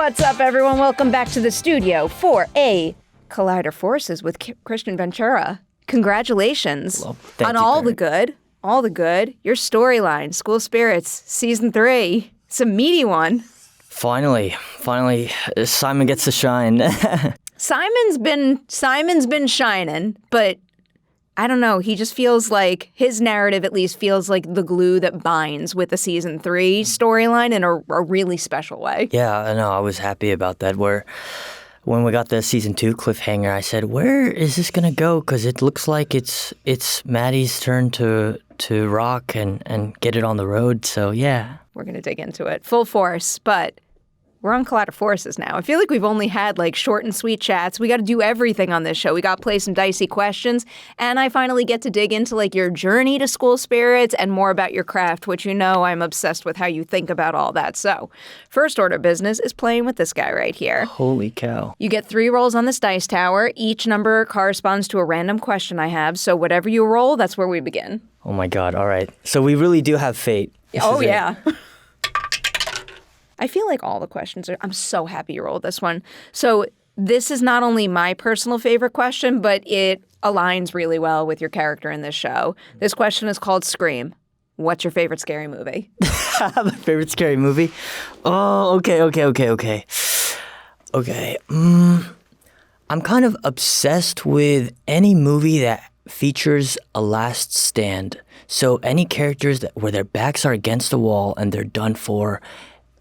What's up, everyone? Welcome back to the studio for a Collider Forces with Kristian Ventura. Congratulations on all the good. All the good. Your storyline, School Spirits, Season 3. It's a meaty one. Finally, Simon gets to shine. Simon's been shining, but I don't know. He just feels like his narrative at least feels like the glue that binds with the Season 3 storyline in a really special way. Yeah, I know. I was happy about that. When we got the Season 2 cliffhanger, I said, where is this going to go? Because it looks like it's Maddie's turn to rock and get it on the road. So, yeah. We're going to dig into it full force, but we're on Collider Forces now. I feel like we've only had like short and sweet chats. We got to do everything on this show. We got to play some dicey questions, and I finally get to dig into like your journey to School Spirits and more about your craft, which you know I'm obsessed with how you think about all that. So first order of business is playing with this guy right here. Holy cow. You get 3 rolls on this dice tower. Each number corresponds to a random question I have, so whatever you roll, that's where we begin. Oh my God. All right. So we really do have fate. Oh, yeah. I feel like all the questions are... I'm so happy you rolled this one. So this is not only my personal favorite question, but it aligns really well with your character in this show. This question is called Scream. What's your favorite scary movie? My favorite scary movie? Oh, okay. I'm kind of obsessed with any movie that features a last stand. So any characters where their backs are against the wall and they're done for,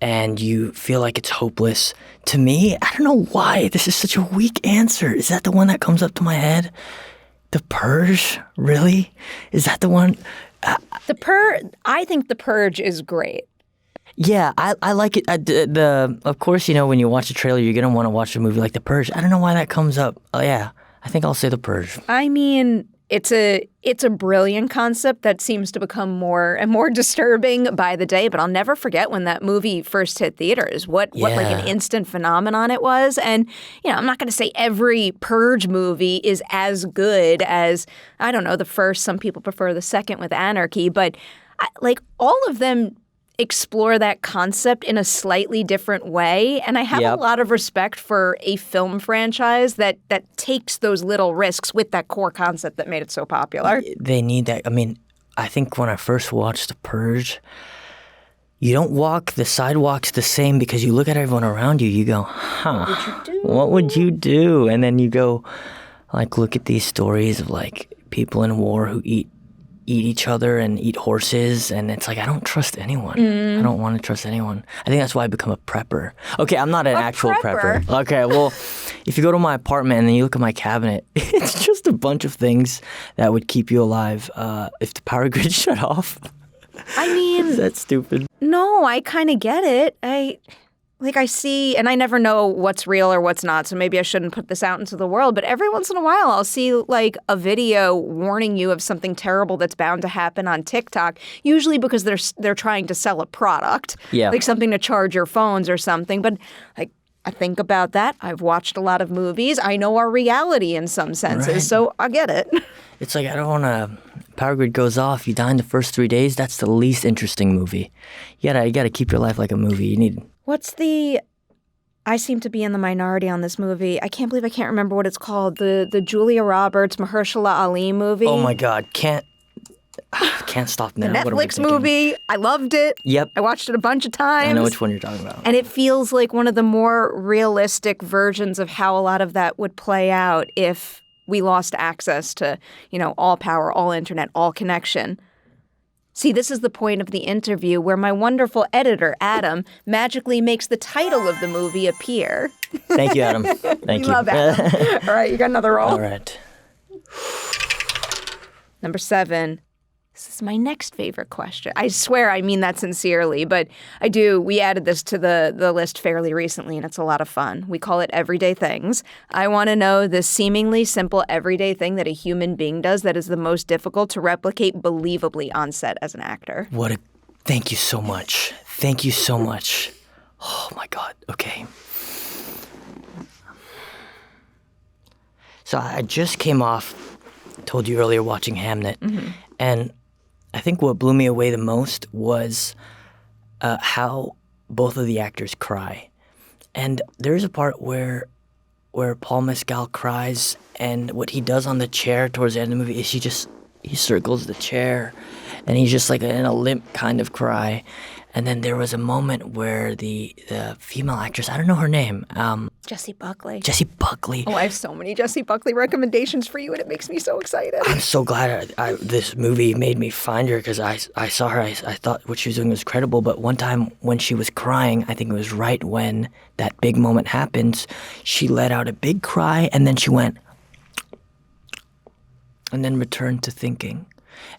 and you feel like it's hopeless. To me, I don't know why this is such a weak answer. Is that the one that comes up to my head? The Purge? Really? Is that the one? I think The Purge is great. Yeah, I like it. Of course, you know, when you watch a trailer, you're going to want to watch a movie like The Purge. I don't know why that comes up. Oh, yeah, I think I'll say The Purge. I mean, it's a brilliant concept that seems to become more and more disturbing by the day, but I'll never forget when that movie first hit theaters, what like an instant phenomenon it was. And, you know, I'm not going to say every Purge movie is as good as, I don't know, the first. Some people prefer the second with Anarchy, but like all of them explore that concept in a slightly different way. And I have a lot of respect for a film franchise that takes those little risks with that core concept that made it so popular. They need that. I mean, I think when I first watched The Purge, you don't walk the sidewalks the same because you look at everyone around you, you go, what would you do? And then you go, like, look at these stories of, like, people in war who eat each other and eat horses, and it's like, I don't trust anyone. I don't want to trust anyone. I think that's why I become a prepper. Okay, I'm not an actual prepper. Okay, well, if you go to my apartment and then you look at my cabinet, it's just a bunch of things that would keep you alive if the power grid shut off. I mean... Is that stupid? No, I kind of get it. I see, and I never know what's real or what's not, so maybe I shouldn't put this out into the world, but every once in a while I'll see, like, a video warning you of something terrible that's bound to happen on TikTok, usually because they're trying to sell a product, like something to charge your phones or something, but, like, I think about that. I've watched a lot of movies. I know our reality in some senses, so I get it. It's like, I don't want to... Power grid goes off, you die in the first 3 days, that's the least interesting movie. You gotta keep your life like a movie. You need... I seem to be in the minority on this movie. I can't believe I can't remember what it's called. The Julia Roberts, Mahershala Ali movie. Oh my God, can't stop now. The Netflix movie. I loved it. Yep. I watched it a bunch of times. I know which one you're talking about. And it feels like one of the more realistic versions of how a lot of that would play out if we lost access to, you know, all power, all internet, all connection. See, this is the point of the interview where my wonderful editor, Adam, magically makes the title of the movie appear. Thank you, Adam. Thank you. Love Adam. All right, you got another roll. All right. Number 7. This is my next favorite question. I swear I mean that sincerely, but I do. We added this to the list fairly recently, and it's a lot of fun. We call it Everyday Things. I want to know the seemingly simple everyday thing that a human being does that is the most difficult to replicate believably on set as an actor. Thank you so much. Thank you so much. Oh, my God. Okay. So I just came off, told you earlier, watching Hamnet, and I think what blew me away the most was how both of the actors cry. And there's a part where Paul Mescal cries, and what he does on the chair towards the end of the movie is he circles the chair, and he's just like in a limp kind of cry. And then there was a moment where the female actress, I don't know her name. Jessie Buckley. Jessie Buckley. Oh, I have so many Jessie Buckley recommendations for you, and it makes me so excited. I'm so glad this movie made me find her, because I saw her. I thought what she was doing was credible. But one time when she was crying, I think it was right when that big moment happens, she let out a big cry, and then she went, and then returned to thinking.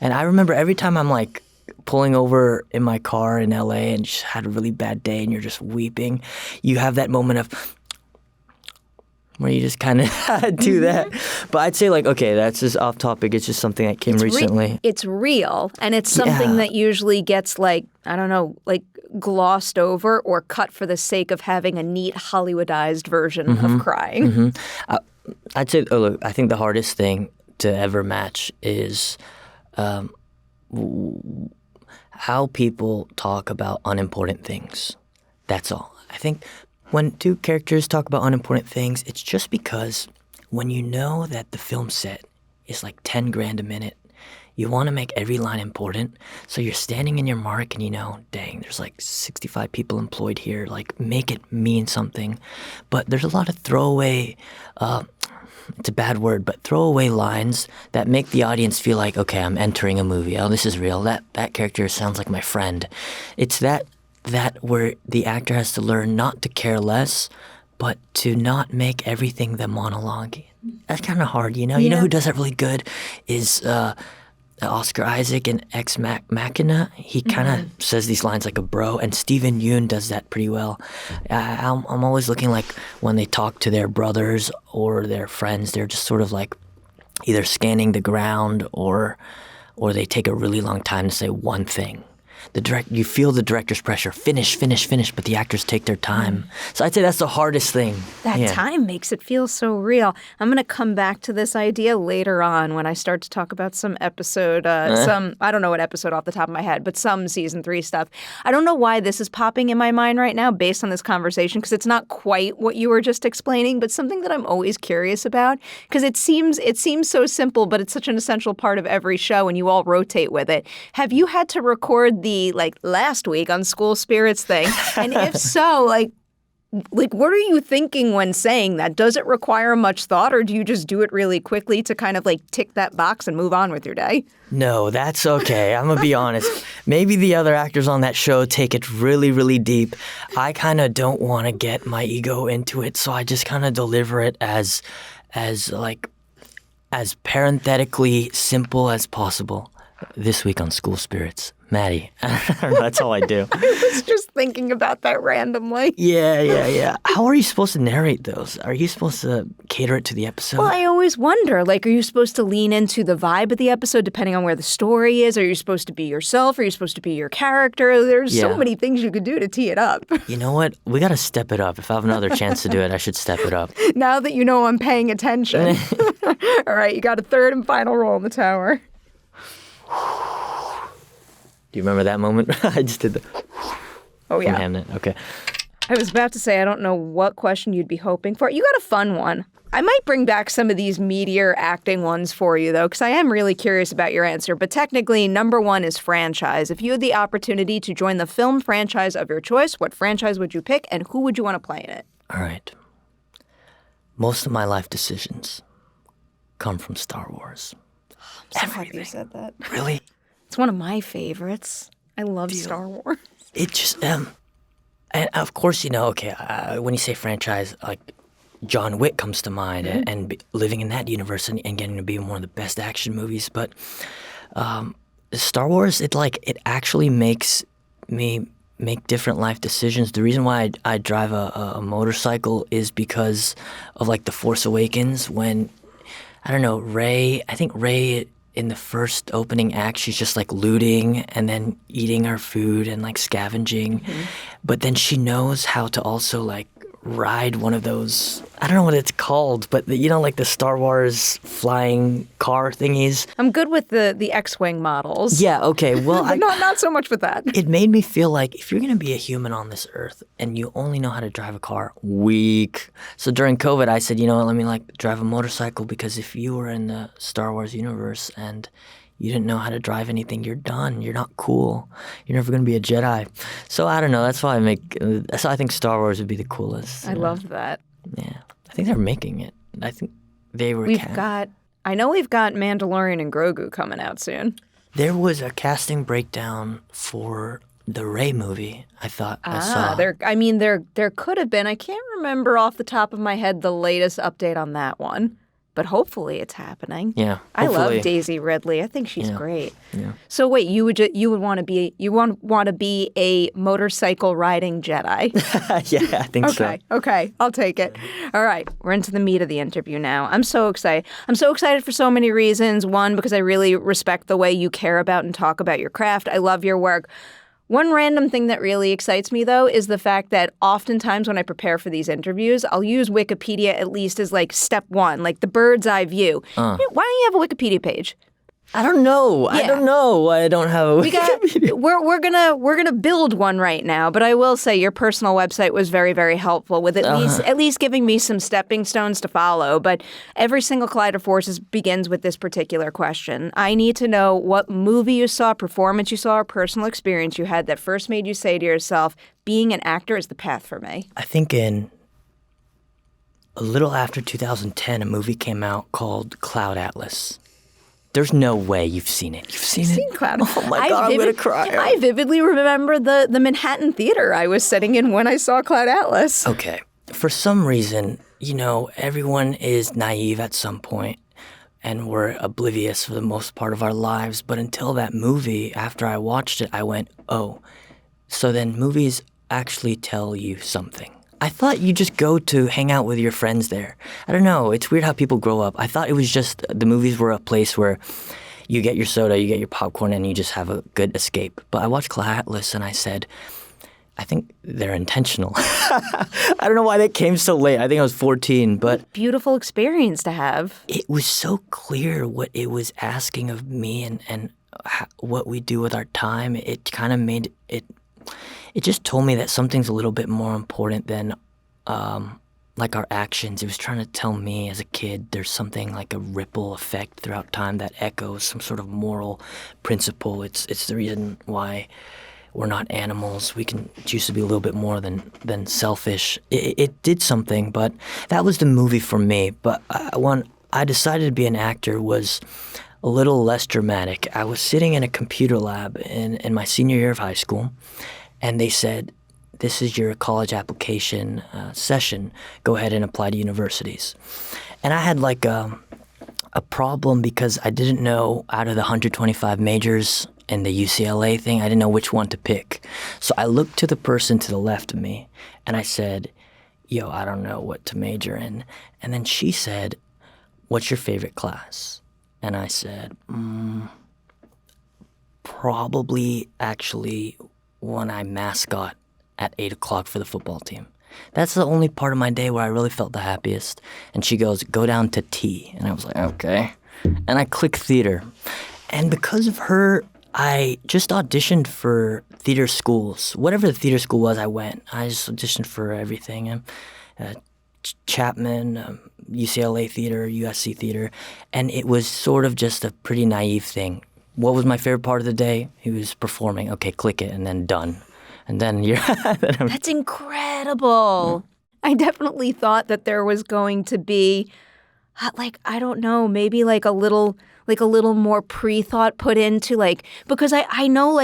And I remember every time I'm like pulling over in my car in LA and just had a really bad day and you're just weeping, you have that moment of where you just kind of do that. But I'd say, like, okay, that's just off topic. It's just something that came recently. It's real, and it's something that usually gets, like, I don't know, like glossed over or cut for the sake of having a neat Hollywoodized version of crying. I'd say, look, I think the hardest thing to ever match is how people talk about unimportant things. That's all. I think when two characters talk about unimportant things, it's just because when you know that the film set is like 10 grand a minute, you want to make every line important. So you're standing in your mark and you know, dang, there's like 65 people employed here. Like, make it mean something. But there's a lot of throwaway, it's a bad word, but throwaway lines that make the audience feel like, okay, I'm entering a movie. Oh, this is real. That character sounds like my friend. It's that where the actor has to learn not to care less, but to not make everything the monologue. That's kind of hard, you know? You know who does that really good is Oscar Isaac in Ex Machina. He kind of says these lines like a bro, and Steven Yeun does that pretty well. I'm always looking like when they talk to their brothers or their friends, they're just sort of like either scanning the ground or they take a really long time to say one thing. You feel the director's pressure, finish, but the actors take their time. So I'd say that's the hardest thing. That time makes it feel so real. I'm going to come back to this idea later on when I start to talk about some episode, I don't know what episode off the top of my head, but some season 3 stuff. I don't know why this is popping in my mind right now based on this conversation, because it's not quite what you were just explaining, but something that I'm always curious about, because it seems so simple, but it's such an essential part of every show and you all rotate with it. Have you had to record the last week on School Spirits thing? And if so, like what are you thinking when saying that? Does it require much thought, or do you just do it really quickly to kind of like tick that box and move on with your day? No, that's okay. I'm going to be honest. Maybe the other actors on that show take it really, really deep. I kind of don't want to get my ego into it, so I just kind of deliver it as parenthetically simple as possible. This week on School Spirits, Maddie. That's all I do. I was just thinking about that randomly. Yeah. How are you supposed to narrate those? Are you supposed to cater it to the episode? Well, I always wonder, like, are you supposed to lean into the vibe of the episode depending on where the story is? Are you supposed to be yourself? Are you supposed to be your character? There's so many things you could do to tee it up. You know what? We got to step it up. If I have another chance to do it, I should step it up. Now that you know I'm paying attention. All right, you got a third and final roll in the tower. Do you remember that moment? I just did the from Hamnet. Okay. I was about to say, I don't know what question you'd be hoping for. You got a fun one. I might bring back some of these meteor acting ones for you, though, because I am really curious about your answer. But technically, number 1 is franchise. If you had the opportunity to join the film franchise of your choice, what franchise would you pick, and who would you want to play in it? All right. Most of my life decisions come from Star Wars. I'm so happy you said that. Really? It's one of my favorites. I love Star Wars. It just, and of course, when you say franchise, like John Wick comes to mind, and living in that universe and getting to be in one of the best action movies. But Star Wars, it actually makes me make different life decisions. The reason why I drive a motorcycle is because of like The Force Awakens when, I don't know, Rey in the first opening act, she's just like looting and then eating her food and like scavenging. But then she knows how to also like ride one of those. I don't know what it's called, but like the Star Wars flying car thingies. I'm good with the X-Wing models. Yeah, okay. Well, not so much with that. It made me feel like if you're going to be a human on this earth and you only know how to drive a car, weak. So during COVID, I said, you know what, let me drive a motorcycle, because if you were in the Star Wars universe and you didn't know how to drive anything, you're done. You're not cool. You're never going to be a Jedi. So I don't know. That's why I think Star Wars would be the coolest. I love that. Yeah. I think they're making it. I think they were. I know we've got Mandalorian and Grogu coming out soon. There was a casting breakdown for the Rey movie. I thought I saw. There could have been. I can't remember off the top of my head the latest update on that one. But hopefully it's happening. Yeah, I love Daisy Ridley. I think she's great. Yeah. So wait, you would want to be a motorcycle riding Jedi? Yeah, I think so. Okay, I'll take it. All right, we're into the meat of the interview now. I'm so excited. I'm so excited for so many reasons. One, because I really respect the way you care about and talk about your craft. I love your work. One random thing that really excites me, though, is the fact that oftentimes when I prepare for these interviews, I'll use Wikipedia at least as step one, the bird's eye view. Why don't you have a Wikipedia page? I don't know. Yeah. I don't know why I don't have a Wikipedia. We're gonna build one right now, but I will say your personal website was very, very helpful with at least giving me some stepping stones to follow. But every single Collider Forces begins with this particular question. I need to know what movie you saw, performance you saw, or personal experience you had that first made you say to yourself, being an actor is the path for me. I think in a little after 2010, a movie came out called Cloud Atlas. There's no way you've seen it. You've seen Cloud. Oh my God, I'm going to cry. I vividly remember the Manhattan Theater I was sitting in when I saw Cloud Atlas. Okay. For some reason, everyone is naive at some point, and we're oblivious for the most part of our lives. But until that movie, after I watched it, I went, oh, so then movies actually tell you something. I thought you just go to hang out with your friends there. I don't know. It's weird how people grow up. I thought it was just the movies were a place where you get your soda, you get your popcorn, and you just have a good escape. But I watched Cloud Atlas and I said, I think they're intentional. I don't know why that came so late. I think I was 14, but... Beautiful experience to have. It was so clear what it was asking of me and what we do with our time. It kind of made it... It just told me that something's a little bit more important than our actions. It was trying to tell me as a kid there's something like a ripple effect throughout time that echoes some sort of moral principle. It's the reason why we're not animals. We can choose to be a little bit more than selfish. It did something, but that was the movie for me. But when I decided to be an actor was a little less dramatic. I was sitting in a computer lab in my senior year of high school, and they said, this is your college application session. Go ahead and apply to universities. And I had a problem because I didn't know out of the 125 majors and the UCLA thing, I didn't know which one to pick. So I looked to the person to the left of me and I said, yo, I don't know what to major in. And then she said, what's your favorite class? And I said, probably actually when I mascot at 8 o'clock for the football team. That's the only part of my day where I really felt the happiest. And she goes, go down to T. And I was like, okay. And I clicked theater. And because of her, I just auditioned for theater schools. Whatever the theater school was, I went. I just auditioned for everything. Chapman, UCLA theater, USC theater. And it was sort of just a pretty naive thing. What was my favorite part of the day? He was performing. Okay, click it, and then done. And then you're... That's incredible. I definitely thought that there was going to be, I don't know, maybe a little more pre-thought put into because I know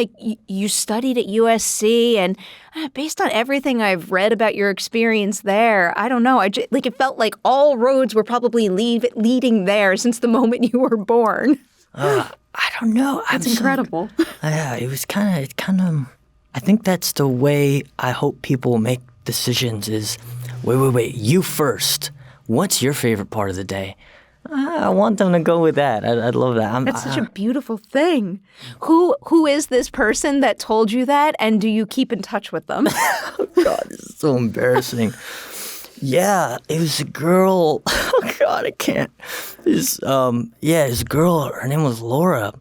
you studied at USC, and based on everything I've read about your experience there, I don't know. It felt like all roads were probably leading there since the moment you were born. I don't know. That's incredible. Yeah, it kind of. I think that's the way I hope people make decisions is, wait, you first. What's your favorite part of the day? I want them to go with that. I'd love that. That's such a beautiful thing. Who is this person that told you that, and do you keep in touch with them? Oh, God, this is so embarrassing. Yeah, it was a girl. Oh God, I can't. It was a girl. Her name was Laura,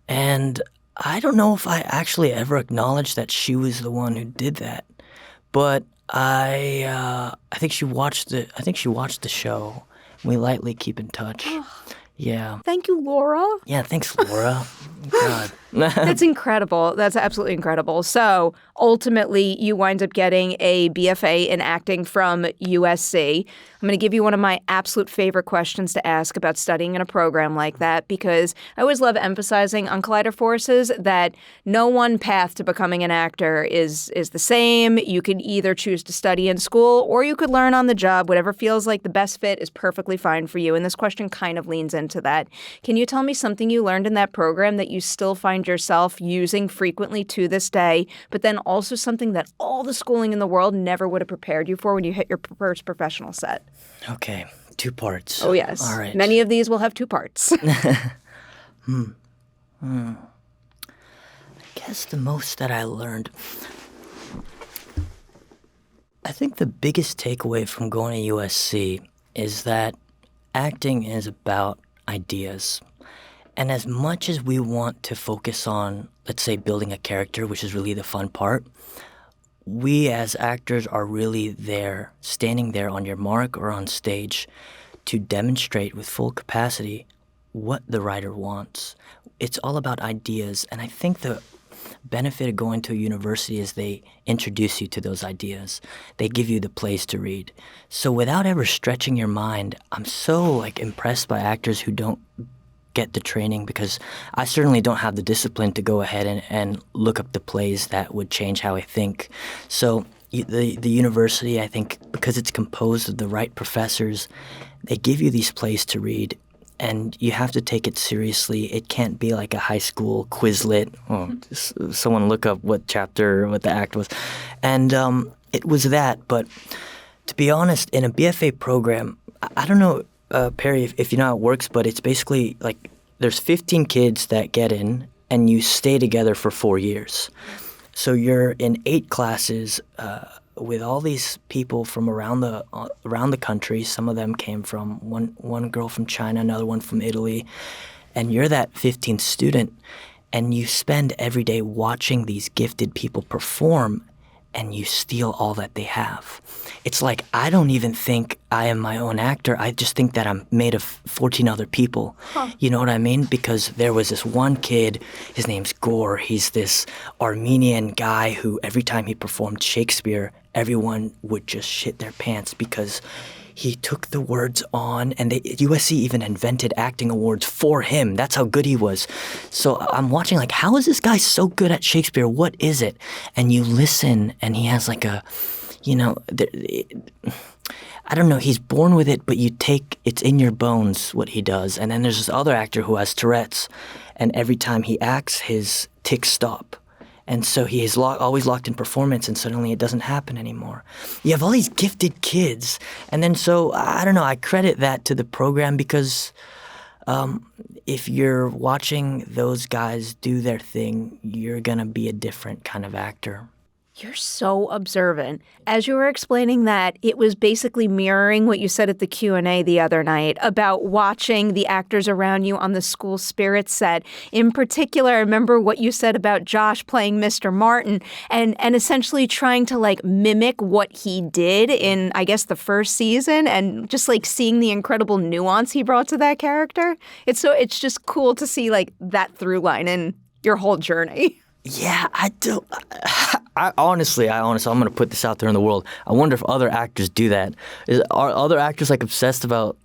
and I don't know if I actually ever acknowledged that she was the one who did that, but I think she watched the show. We lightly keep in touch. Yeah. Thank you, Laura. Yeah, thanks, Laura. God. That's incredible. That's absolutely incredible. So ultimately, you wind up getting a BFA in acting from USC. I'm going to give you one of my absolute favorite questions to ask about studying in a program like that, because I always love emphasizing on Collider Forces that no one path to becoming an actor is the same. You could either choose to study in school or you could learn on the job. Whatever feels like the best fit is perfectly fine for you. And this question kind of leans into that. Can you tell me something you learned in that program that you still find yourself using frequently to this day, but then also something that all the schooling in the world never would have prepared you for when you hit your first professional set? Okay, 2 parts. Oh, yes. All right. Many of these will have 2 parts. I guess the most that I learned, I think the biggest takeaway from going to USC is that acting is about ideas. And as much as we want to focus on, let's say, building a character, which is really the fun part, we as actors are really there, standing there on your mark or on stage to demonstrate with full capacity what the writer wants. It's all about ideas, and I think the benefit of going to a university is they introduce you to those ideas. They give you the plays to read. So without ever stretching your mind, I'm so impressed by actors who don't get the training, because I certainly don't have the discipline to go ahead and look up the plays that would change how I think. So the university, I think, because it's composed of the right professors, they give you these plays to read, and you have to take it seriously. It can't be like a high school Quizlet. Someone look up what chapter, what the act was. And it was that. But to be honest, in a BFA program, I don't know, Perri, if you know how it works, but it's basically there's 15 kids that get in, and you stay together for 4 years. So you're in 8 classes with all these people from around the country. Some of them came from one girl from China, another one from Italy, and you're that 15th student, and you spend every day watching these gifted people perform, and you steal all that they have. It's like, I don't even think I am my own actor. I just think that I'm made of 14 other people. You know what I mean? Because there was this one kid, his name's Gore. He's this Armenian guy who every time he performed Shakespeare, everyone would just shit their pants because he took the words on, and USC even invented acting awards for him. That's how good he was. So I'm watching how is this guy so good at Shakespeare? What is it? And you listen, and he has I don't know, he's born with it, but it's in your bones what he does. And then there's this other actor who has Tourette's, and every time he acts, his tics stop. And so he is always locked in performance, and suddenly it doesn't happen anymore. You have all these gifted kids. And then so, I don't know, I credit that to the program because if you're watching those guys do their thing, you're going to be a different kind of actor. You're so observant. As you were explaining that, it was basically mirroring what you said at the Q&A the other night about watching the actors around you on the school spirit set. In particular, I remember what you said about Josh playing Mr. Martin and essentially trying to mimic what he did in, I guess, the first season, and just seeing the incredible nuance he brought to that character. It's just cool to see that through line in your whole journey. Yeah, I do. I honestly, I'm going to put this out there in the world. I wonder if other actors do that. Are other actors obsessed about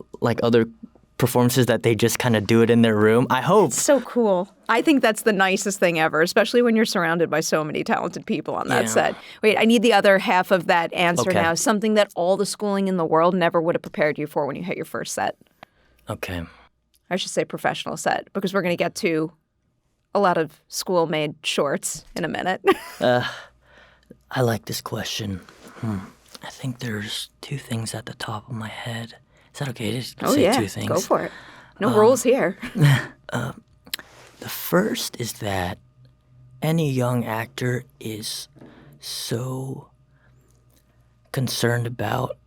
other performances that they just kind of do it in their room? I hope. It's so cool. I think that's the nicest thing ever, especially when you're surrounded by so many talented people on that set. Wait, I need the other half of that answer now. Something that all the schooling in the world never would have prepared you for when you hit your first set. Okay. I should say professional set, because we're going to get to a lot of school-made shorts in a minute. I like this question. I think there's 2 things at the top of my head. Is that okay to say 2 things? Go for it. No rules here. The first is that any young actor is so concerned about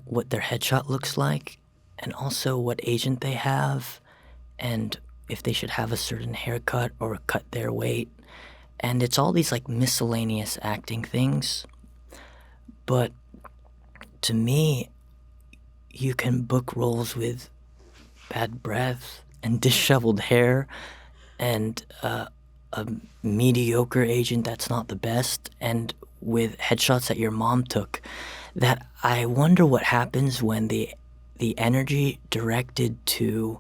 what their headshot looks like, and also what agent they have, and if they should have a certain haircut or cut their weight. And it's all these like miscellaneous acting things. But to me, you can book roles with bad breath and disheveled hair and a mediocre agent that's not the best, and with headshots that your mom took, that I wonder what happens when the energy directed to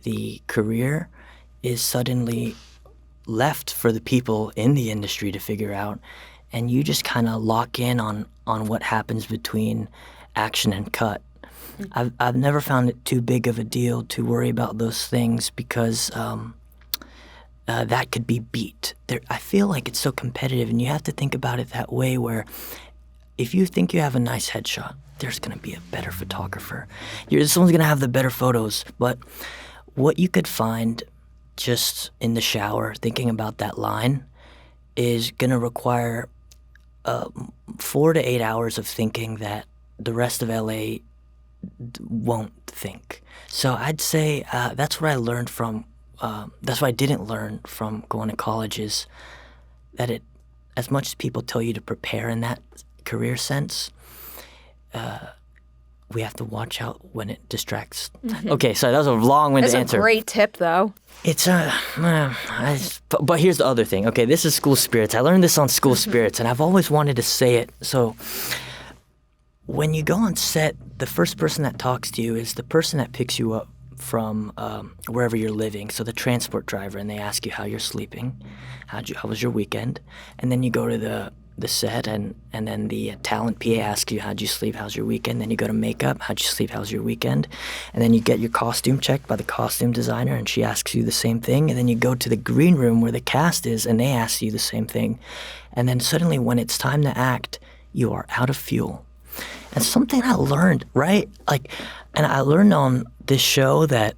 the career is suddenly left for the people in the industry to figure out, and you just kind of lock in on what happens between action and cut. I've never found it too big of a deal to worry about those things because that could be beat. I feel like it's so competitive, and you have to think about it that way, where if you think you have a nice headshot, there's going to be a better photographer. Someone's going to have the better photos. But what you could find just in the shower thinking about that line is going to require 4 to 8 hours of thinking that the rest of LA won't think. So I'd say that's what I learned from, that's what I didn't learn from going to college, is that as much as people tell you to prepare in that career sense, we have to watch out when it distracts. Okay, so that was a long-winded answer. That's a great tip, though. It's but here's the other thing. Okay, this is School Spirits. I learned this on School Spirits, and I've always wanted to say it. So when you go on set, the first person that talks to you is the person that picks you up from wherever you're living. So the transport driver, and they ask you how you're sleeping, how was your weekend, and then you go to the set, and then the talent PA asks you, how'd you sleep, how's your weekend? Then you go to makeup, how'd you sleep, how's your weekend? And then you get your costume checked by the costume designer, and she asks you the same thing. And then you go to the green room where the cast is, and they ask you the same thing. And then suddenly when it's time to act, you are out of fuel. And something I learned, right? And I learned on this show that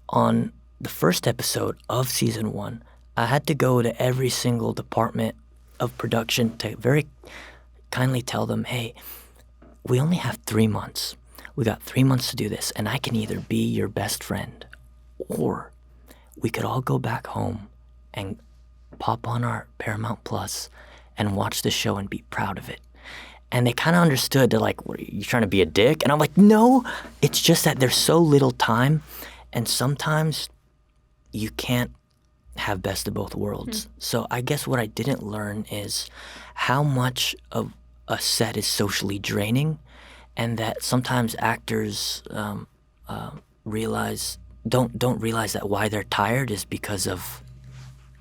on the first episode of season 1, I had to go to every single department of production to very kindly tell them, hey, we only have 3 months. We got 3 months to do this, and I can either be your best friend, or we could all go back home and pop on our Paramount Plus and watch the show and be proud of it. And they kind of understood. They're like, what, are you trying to be a dick? And I'm like, no, it's just that there's so little time, and sometimes you can't have best of both worlds. So I guess what I didn't learn is how much of a set is socially draining, and that sometimes actors don't realize that why they're tired is because of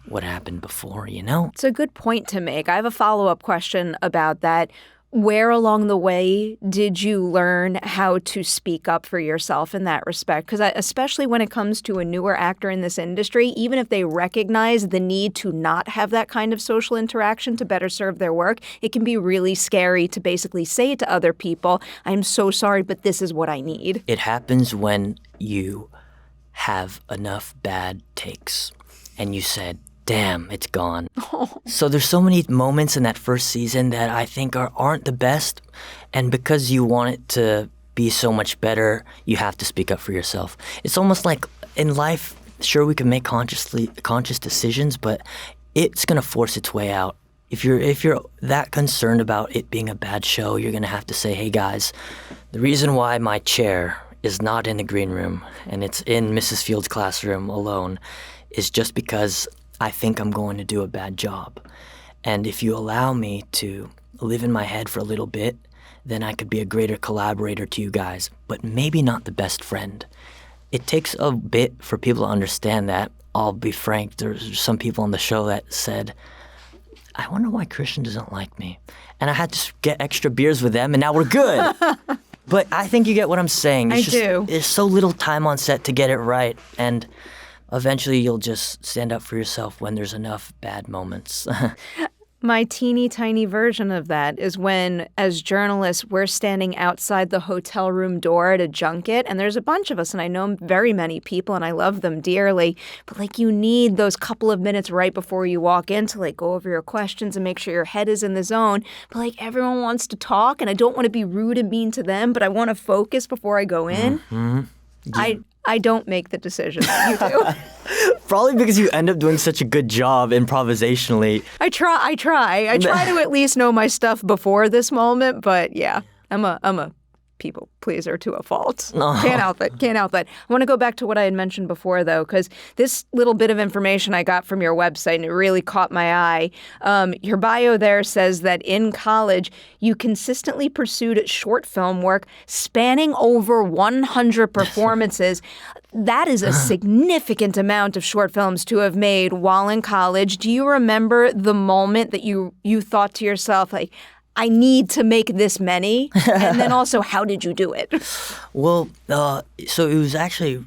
what happened before, you know? It's a good point to make. I have a follow-up question about that. Where along the way did you learn how to speak up for yourself in that respect? Because especially when it comes to a newer actor in this industry, even if they recognize the need to not have that kind of social interaction to better serve their work, it can be really scary to basically say to other people, I'm so sorry, but this is what I need. It happens when you have enough bad takes and you said, damn, it's gone. So there's so many moments in that first season that I think aren't the best, and because you want it to be so much better, you have to speak up for yourself. It's almost like in life, sure, we can make conscious decisions, but it's gonna force its way out. If you're that concerned about it being a bad show, you're gonna have to say, hey guys, the reason why my chair is not in the green room and it's in Mrs. Field's classroom alone is just because I think I'm going to do a bad job. And if you allow me to live in my head for a little bit, then I could be a greater collaborator to you guys, but maybe not the best friend. It takes a bit for people to understand that. I'll be frank, there's some people on the show that said, I wonder why Kristian doesn't like me. And I had to get extra beers with them, and now we're good. But I think you get what I'm saying. I do. There's so little time on set to get it right, and eventually you'll just stand up for yourself when there's enough bad moments. My teeny tiny version of that is when, as journalists, we're standing outside the hotel room door at a junket, and there's a bunch of us, and I know very many people, and I love them dearly, but like you need those couple of minutes right before you walk in to like go over your questions and make sure your head is in the zone. But like everyone wants to talk, and I don't want to be rude and mean to them, but I want to focus before I go in. Mm-hmm. Yeah. I don't make the decisions that you do. Probably because you end up doing such a good job improvisationally. I try to at least know my stuff before this moment, but yeah, I'm a people pleaser to a fault. Oh. Can't help it. I want to go back to what I had mentioned before, though, because this little bit of information I got from your website, and it really caught my eye. Your bio there says that in college, you consistently pursued short film work spanning over 100 performances. That is a significant amount of short films to have made while in college. Do you remember the moment that you thought to yourself, like, I need to make this many? And then also, how did you do it? Well, so it was actually,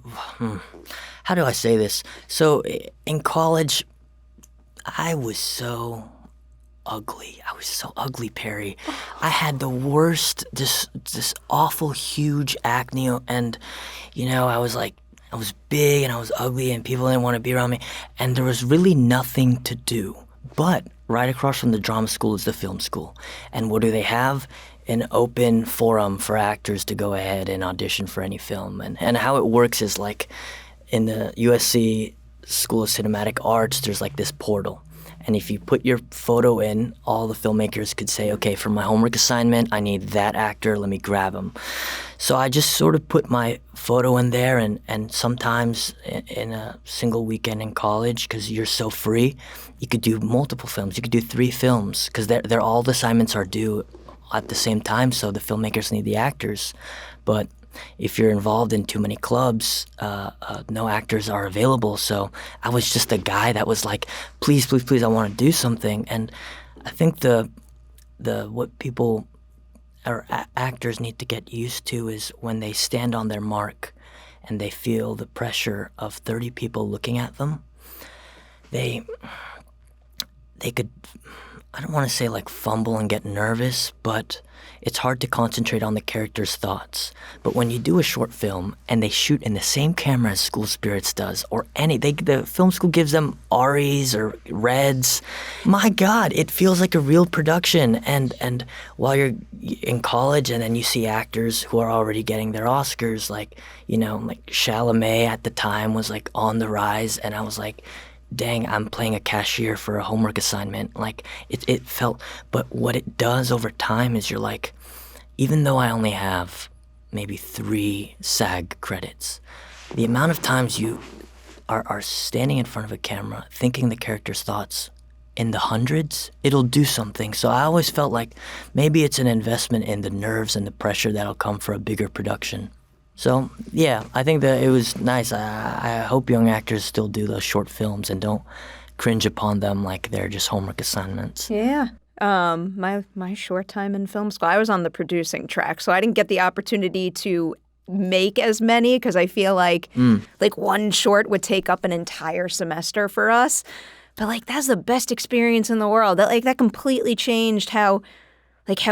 how do I say this? So in college, I was so ugly. I was so ugly, Perri. I had the worst, this awful, huge acne. And, I was big and I was ugly and people didn't want to be around me. And there was really nothing to do. But right across from the drama school is the film school. And what do they have? An open forum for actors to go ahead and audition for any film. And how it works is like in the USC School of Cinematic Arts, there's like this portal. And if you put your photo in, all the filmmakers could say, okay, for my homework assignment, I need that actor, let me grab him. So I just sort of put my photo in there, and sometimes in a single weekend in college, because you're so free, you could do multiple films. You could do 3 films, because they're all the assignments are due at the same time, so the filmmakers need the actors. But if you're involved in too many clubs, no actors are available. So I was just a guy that was like, please, please, please, I want to do something. And I think what people or actors need to get used to is when they stand on their mark and they feel the pressure of 30 people looking at them, they could, I don't want to say like fumble and get nervous, but it's hard to concentrate on the character's thoughts. But when you do a short film and they shoot in the same camera as School Spirits does, or the film school gives them REs or Reds, my God, it feels like a real production. And while you're in college and then you see actors who are already getting their Oscars, like Chalamet at the time was like on the rise, and I was like, dang, I'm playing a cashier for a homework assignment. Like, it felt, but what it does over time is you're like, even though I only have maybe 3 SAG credits, the amount of times you are standing in front of a camera thinking the character's thoughts in the hundreds, it'll do something. So I always felt like maybe it's an investment in the nerves and the pressure that'll come for a bigger production. So, yeah, I think that it was nice. I hope young actors still do those short films and don't cringe upon them like they're just homework assignments. Yeah. My short time in film school, I was on the producing track, so I didn't get the opportunity to make as many because I feel like one short would take up an entire semester for us. But like that's the best experience in the world. That completely changed how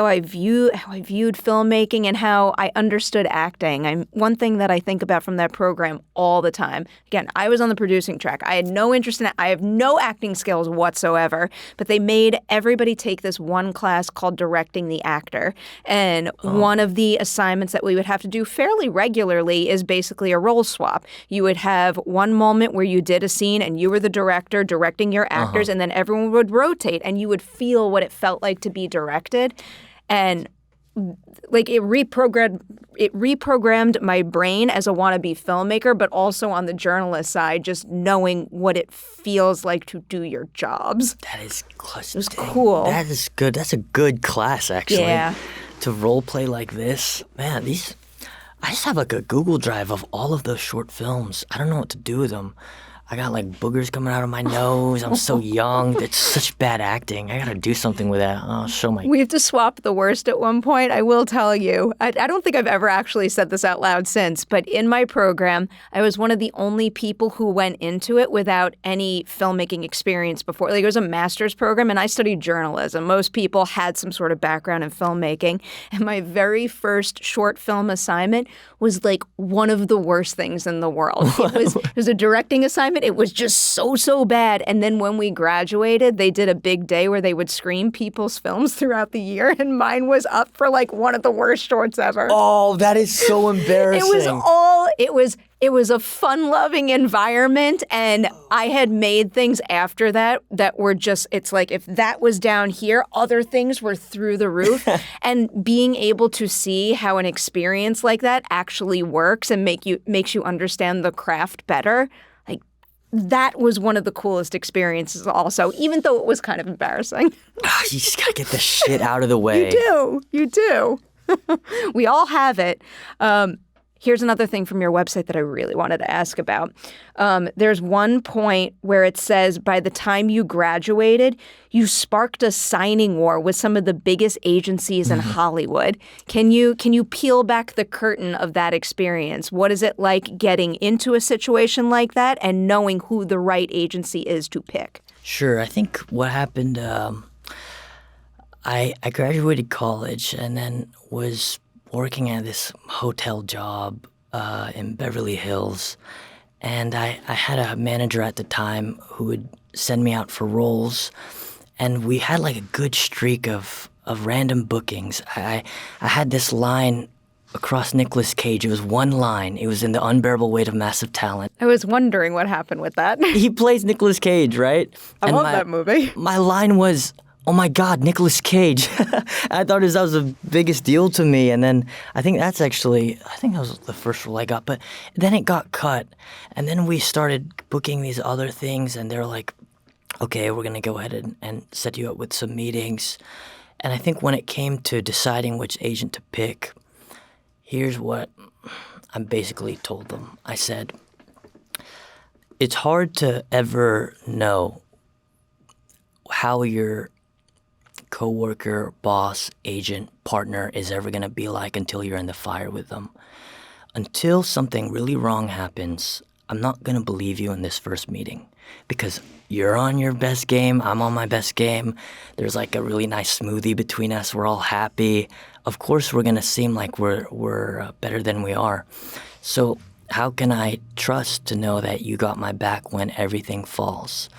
I viewed filmmaking and how I understood acting. One thing that I think about from that program all the time. Again, I was on the producing track. I had no interest in it. I have no acting skills whatsoever. But they made everybody take this one class called Directing the Actor. And one of the assignments that we would have to do fairly regularly is basically a role swap. You would have one moment where you did a scene and you were the director directing your actors, and then everyone would rotate and you would feel what it felt like to be directed. And like it reprogrammed my brain as a wannabe filmmaker, but also on the journalist side, just knowing what it feels like to do your jobs. That is clutch. It was cool. That is good. That's a good class, actually. Yeah. To role play like this, man. I just have like a Google Drive of all of those short films. I don't know what to do with them. I got like boogers coming out of my nose. I'm so young. It's such bad acting. I got to do something with that. I'll show my... We have to swap the worst at one point. I will tell you. I don't think I've ever actually said this out loud since, but in my program, I was one of the only people who went into it without any filmmaking experience before. Like, it was a master's program, and I studied journalism. Most people had some sort of background in filmmaking, and my very first short film assignment was like one of the worst things in the world. It was a directing assignment. It was just so bad. And then when we graduated, they did a big day where they would screen people's films throughout the year, and mine was up for like one of the worst shorts ever. Oh, that is so embarrassing. It was a fun-loving environment, and I had made things after that were just, it's like if that was down here, other things were through the roof. And being able to see how an experience like that actually works and makes you understand the craft better, like that was one of the coolest experiences also, even though it was kind of embarrassing. You just gotta get the shit out of the way. You do. We all have it. Here's another thing from your website that I really wanted to ask about. There's one point where it says by the time you graduated, you sparked a signing war with some of the biggest agencies in Hollywood. Can you peel back the curtain of that experience? What is it like getting into a situation like that and knowing who the right agency is to pick? Sure. I think what happened, I graduated college and then was working at this hotel job in Beverly Hills. And I had a manager at the time who would send me out for roles. And we had like a good streak of random bookings. I had this line across Nicolas Cage. It was one line. It was in The Unbearable Weight of Massive Talent. I was wondering what happened with that. He plays Nicolas Cage, right? I love that movie. My line was, "Oh my God, Nicolas Cage." I thought that was the biggest deal to me. And then I think that was the first role I got. But then it got cut. And then we started booking these other things. And they're like, okay, we're going to go ahead and set you up with some meetings. And I think when it came to deciding which agent to pick, here's what I basically told them. I said, it's hard to ever know how your coworker, boss, agent, partner is ever going to be like until you're in the fire with them. Until something really wrong happens, I'm not going to believe you in this first meeting because you're on your best game, I'm on my best game. There's like a really nice smoothie between us. We're all happy. Of course, we're going to seem like we're better than we are. So how can I trust to know that you got my back when everything falls?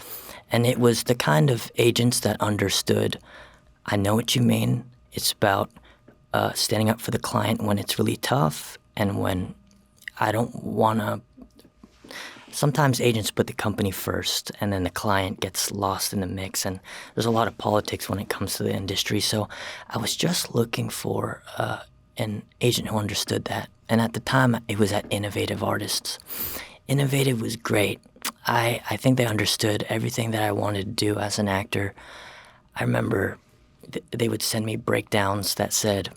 And it was the kind of agents that understood, I know what you mean. It's about standing up for the client when it's really tough and when I don't want to. Sometimes agents put the company first and then the client gets lost in the mix. And there's a lot of politics when it comes to the industry. So I was just looking for an agent who understood that. And at the time, it was at Innovative Artists. Innovative was great. I think they understood everything that I wanted to do as an actor. I remember they would send me breakdowns that said,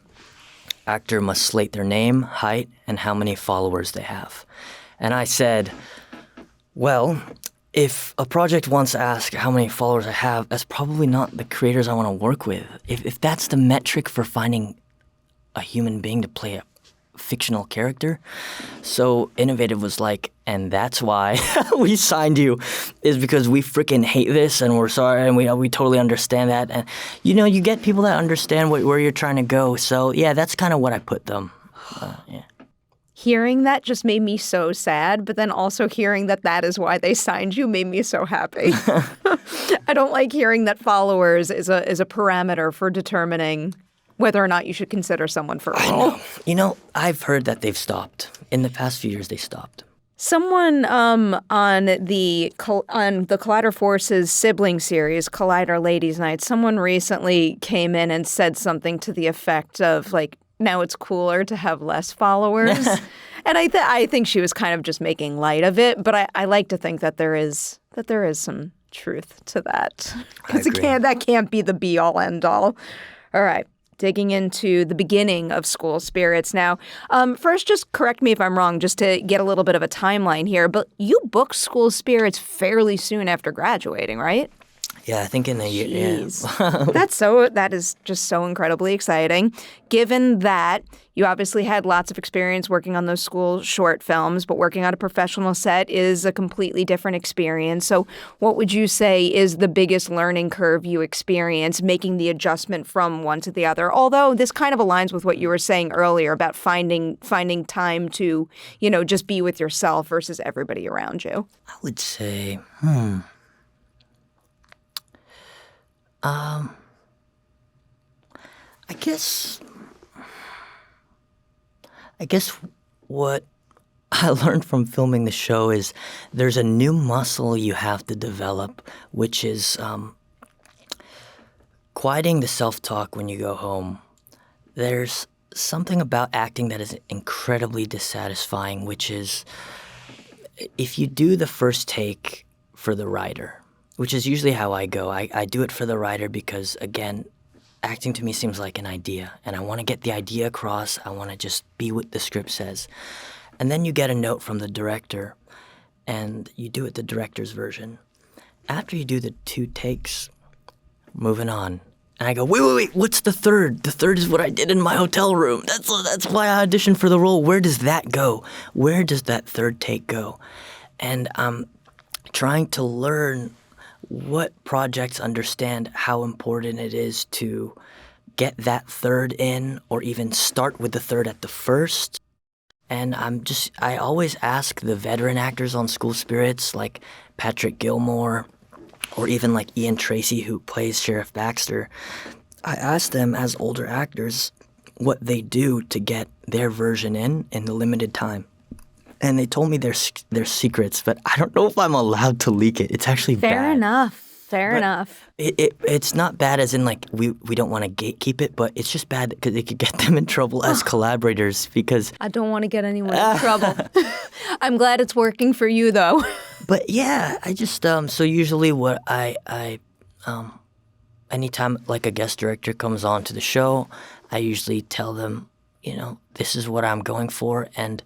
actor must slate their name, height, and how many followers they have. And I said, well, if a project wants to ask how many followers I have, that's probably not the creators I want to work with. If that's the metric for finding a human being to play a fictional character. So Innovative was like, and that's why we signed you, is because we freaking hate this and we're sorry and we totally understand that. And you get people that understand where you're trying to go. So yeah, that's kind of what I put them. Yeah. Hearing that just made me so sad, but then also hearing that is why they signed you made me so happy. I don't like hearing that followers is a parameter for determining whether or not you should consider someone for a role. I know. I've heard that they've stopped. In the past few years, they stopped. Someone on the Collider Force's sibling series, Collider Ladies Night, someone recently came in and said something to the effect of, like, now it's cooler to have less followers. And I think she was kind of just making light of it. But I like to think that there is some truth to that. Because that can't be the be-all, end-all. All right. digging into the beginning of School Spirits. Now, first, just correct me if I'm wrong, just to get a little bit of a timeline here, but you booked School Spirits fairly soon after graduating, right? Yeah, I think in a year. Yeah. That is just so incredibly exciting. Given that you obviously had lots of experience working on those school short films, but working on a professional set is a completely different experience. So what would you say is the biggest learning curve you experience making the adjustment from one to the other? Although this kind of aligns with what you were saying earlier about finding time to, just be with yourself versus everybody around you. I would say, I guess what I learned from filming the show is there's a new muscle you have to develop, which is quieting the self-talk when you go home. There's something about acting that is incredibly dissatisfying, which is if you do the first take for the writer, which is usually how I go. I do it for the writer because, again, acting to me seems like an idea, and I want to get the idea across. I want to just be what the script says. And then you get a note from the director, and you do it the director's version. After you do the 2 takes, moving on. And I go, wait, what's the third? The third is what I did in my hotel room. That's why I auditioned for the role. Where does that go? Where does that third take go? And I'm trying to learn what projects understand how important it is to get that third in or even start with the third at the first. And I always ask the veteran actors on School Spirits like Patrick Gilmore or even like Ian Tracy who plays Sheriff Baxter. I ask them as older actors what they do to get their version in the limited time. And they told me their secrets, but I don't know if I'm allowed to leak it. It's actually Fair bad. Fair enough. It's not bad as in like we don't want to gatekeep it, but it's just bad because it could get them in trouble as collaborators because... I don't want to get anyone in trouble. I'm glad it's working for you, though. But yeah, I just... so usually what I anytime like a guest director comes on to the show, I usually tell them, this is what I'm going for, and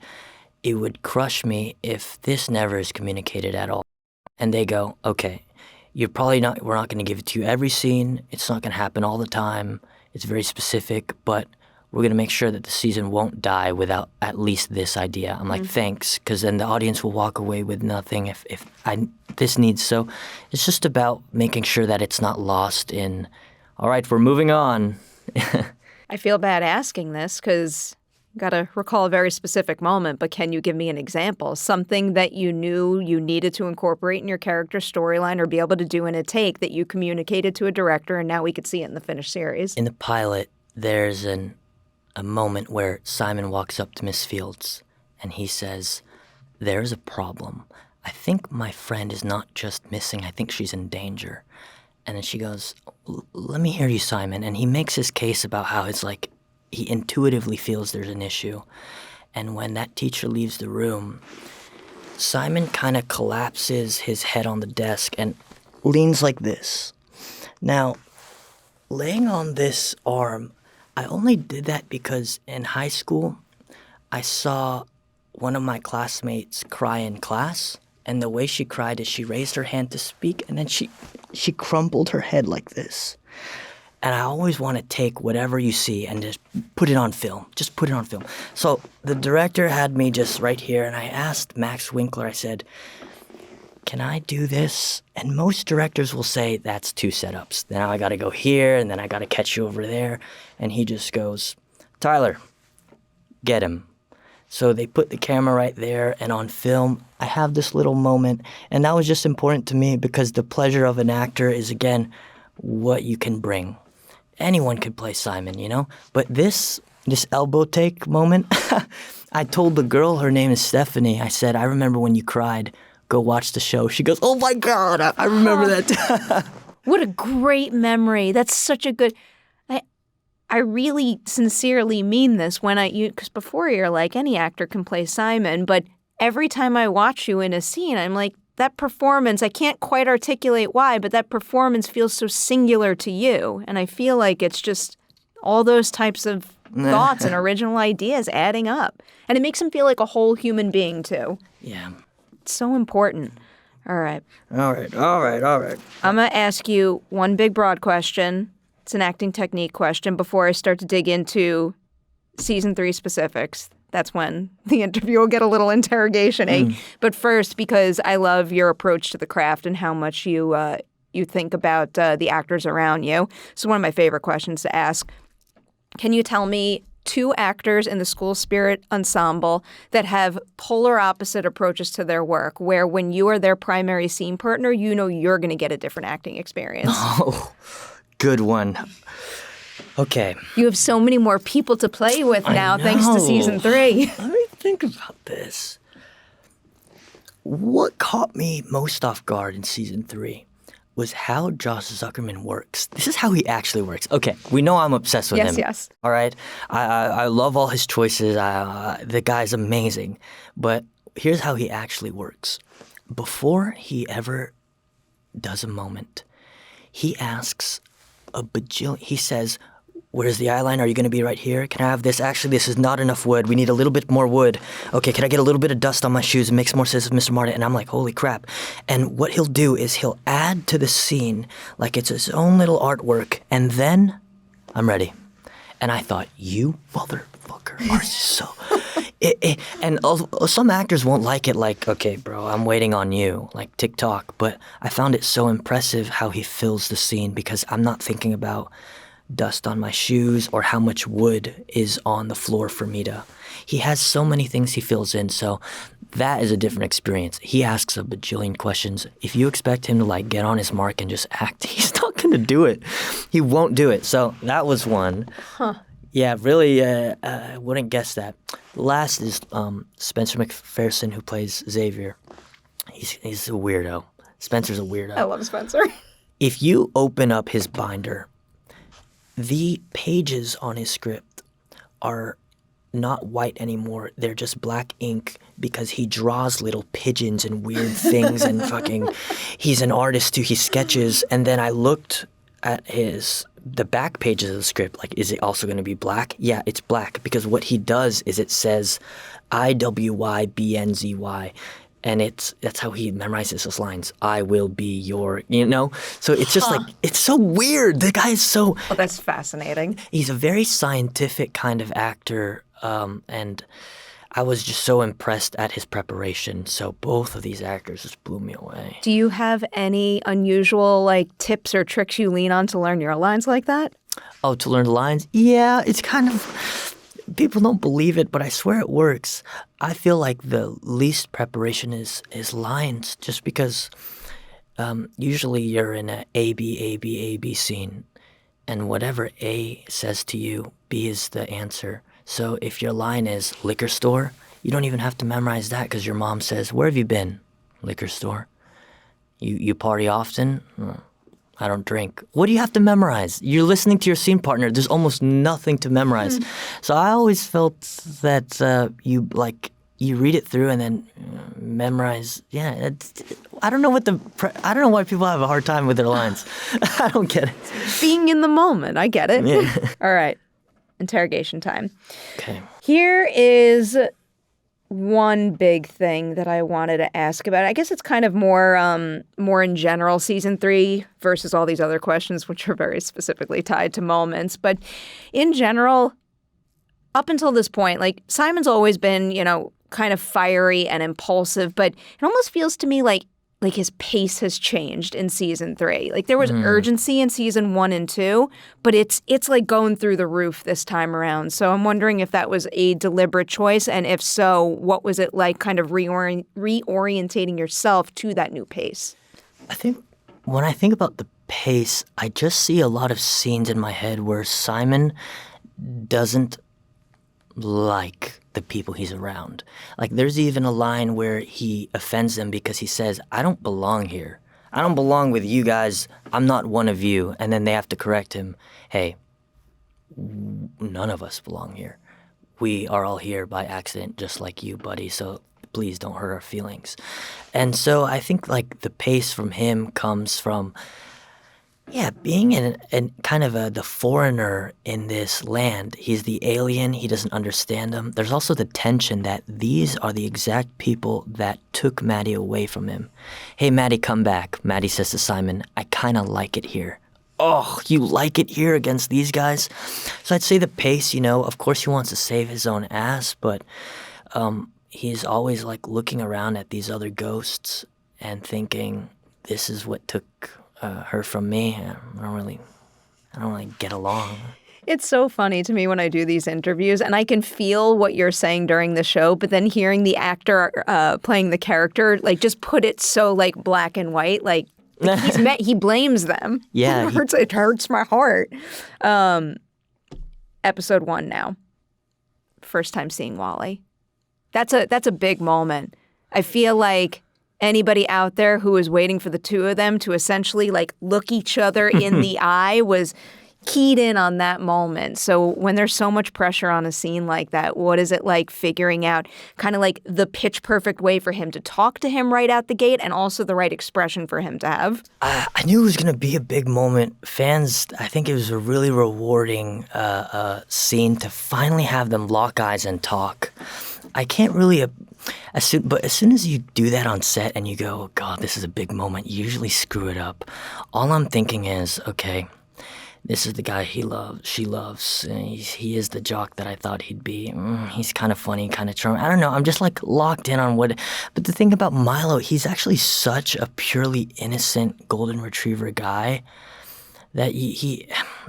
it would crush me if this never is communicated at all. And they go, okay, we're not going to give it to you every scene. It's not going to happen all the time. It's very specific, but we're going to make sure that the season won't die without at least this idea. I'm like, thanks, because then the audience will walk away with nothing if this needs. So it's just about making sure that it's not lost in, all right, we're moving on. I feel bad asking this because... Got to recall a very specific moment, but can you give me an example? Something that you knew you needed to incorporate in your character's storyline or be able to do in a take that you communicated to a director and now we could see it in the finished series? In the pilot, there's a moment where Simon walks up to Miss Fields and he says, there's a problem. I think my friend is not just missing, I think she's in danger. And then she goes, let me hear you, Simon. And he makes his case about how it's like, he intuitively feels there's an issue. And when that teacher leaves the room, Simon kind of collapses his head on the desk and leans like this. Now, laying on this arm, I only did that because in high school, I saw one of my classmates cry in class. And the way she cried is she raised her hand to speak, and then she crumpled her head like this. And I always want to take whatever you see and just put it on film. Just put it on film. So the director had me just right here, and I asked Max Winkler, I said, can I do this? And most directors will say, that's 2 setups. Now I got to go here, and then I got to catch you over there. And he just goes, Tyler, get him. So they put the camera right there, and on film, I have this little moment. And that was just important to me because the pleasure of an actor is, again, what you can bring. Anyone could play Simon, But this elbow take moment, I told the girl, her name is Stephanie, I said, I remember when you cried, go watch the show. She goes, oh my God, I remember that. What a great memory. That's such a good... I really sincerely mean this because before you're like, any actor can play Simon, but every time I watch you in a scene, I'm like, that performance, I can't quite articulate why, but that performance feels so singular to you. And I feel like it's just all those types of thoughts and original ideas adding up. And it makes him feel like a whole human being, too. Yeah. It's so important. All right. All right. I'm going to ask you one big broad question. It's an acting technique question before I start to dig into season 3 specifics. That's when the interview will get a little interrogation-y. But first, because I love your approach to the craft and how much you think about the actors around you. So one of my favorite questions to ask. Can you tell me 2 actors in the School Spirit ensemble that have polar opposite approaches to their work, where when you are their primary scene partner, you know you're going to get a different acting experience? Oh, good one. Okay. You have so many more people to play with now, thanks to season 3. Let me think about this. What caught me most off guard in season 3 was how Josh Zuckerman works. This is how he actually works. Okay, we know I'm obsessed with him. Yes. All right? I love all his choices. The guy's amazing. But here's how he actually works. Before he ever does a moment, he asks a bajillion... He says, where's the eyeliner? Are you going to be right here? Can I have this? Actually, this is not enough wood. We need a little bit more wood. Okay, can I get a little bit of dust on my shoes? It makes more sense with Mr. Martin. And I'm like, holy crap. And what he'll do is he'll add to the scene like it's his own little artwork. And then I'm ready. And I thought, you motherfucker are so... And some actors won't like it like, okay, bro, I'm waiting on you, like TikTok. But I found it so impressive how he fills the scene because I'm not thinking about dust on my shoes or how much wood is on the floor for me to... He has so many things he fills in, so that is a different experience. He asks a bajillion questions. If you expect him to like get on his mark and just act, he's not going to do it. He won't do it. So that was one. Yeah, really, I wouldn't guess that. Last is Spencer MacPherson, who plays Xavier. He's a weirdo. Spencer's a weirdo. I love Spencer. If you open up his binder, the pages on his script are not white anymore. They're just black ink because he draws little pigeons and weird things and fucking... He's an artist too. He sketches. And then I looked at the back pages of the script, like, is it also going to be black? Yeah, it's black because what he does is it says IWYBNZY. And that's how he memorizes his lines. I will be your, So it's just like, it's so weird. The guy is so... Oh, that's fascinating. He's a very scientific kind of actor. And I was just so impressed at his preparation. So both of these actors just blew me away. Do you have any unusual, tips or tricks you lean on to learn your lines like that? Oh, to learn the lines? Yeah, it's kind of... People don't believe it, but I swear it works. I feel like the least preparation is lines, just because usually you're in a A, B scene, and whatever A says to you, B is the answer. So if your line is liquor store, you don't even have to memorize that because your mom says, where have you been? Liquor store. You party often? I don't drink. What do you have to memorize? You're listening to your scene partner. There's almost nothing to memorize. So I always felt that you read it through and then memorize. Yeah, I don't know why people have a hard time with their lines. I don't get it. Being in the moment, I get it. Yeah. All right, interrogation time. Okay. Here is one big thing that I wanted to ask about. I guess it's kind of more in general, season 3 versus all these other questions, which are very specifically tied to moments. But in general, up until this point, Simon's always been, kind of fiery and impulsive, but it almost feels to me like his pace has changed in season 3. There was urgency in season 1 and 2, but it's like going through the roof this time around. So I'm wondering if that was a deliberate choice, and if so, what was it like kind of reorientating yourself to that new pace? I think when I think about the pace, I just see a lot of scenes in my head where Simon doesn't like the people he's around. There's even a line where he offends them because he says, I don't belong here. I don't belong with you guys. I'm not one of you. And then they have to correct him. Hey, none of us belong here. We are all here by accident, just like you, buddy. So please don't hurt our feelings. And so I think the pace from him comes from Yeah, being in kind of the foreigner in this land, he's the alien, he doesn't understand them. There's also the tension that these are the exact people that took Maddie away from him. Hey, Maddie, come back. Maddie says to Simon, I kind of like it here. Oh, you like it here against these guys? So I'd say the pace, of course he wants to save his own ass, but he's always like looking around at these other ghosts and thinking, this is what took her from me. I don't really get along. It's so funny to me when I do these interviews, and I can feel what you're saying during the show, but then hearing the actor playing the character, like, just put it so, like, black and white, like he blames them. Yeah. It hurts my heart. Episode 1 now. First time seeing Wally. That's a big moment. I feel like anybody out there who was waiting for the two of them to essentially like look each other in the eye was keyed in on that moment. So when there's so much pressure on a scene like that, what is it like figuring out kind of like the pitch perfect way for him to talk to him right out the gate and also the right expression for him to have? I knew it was going to be a big moment. Fans, I think it was a really rewarding scene to finally have them lock eyes and talk. I can't really... But as soon as you do that on set and you go, oh God, this is a big moment, you usually screw it up. All I'm thinking is, okay, this is the guy she loves. He is the jock that I thought he'd be. He's kind of funny, kind of charming. I don't know. I'm just like locked in on what. But the thing about Milo, he's actually such a purely innocent golden retriever guy that he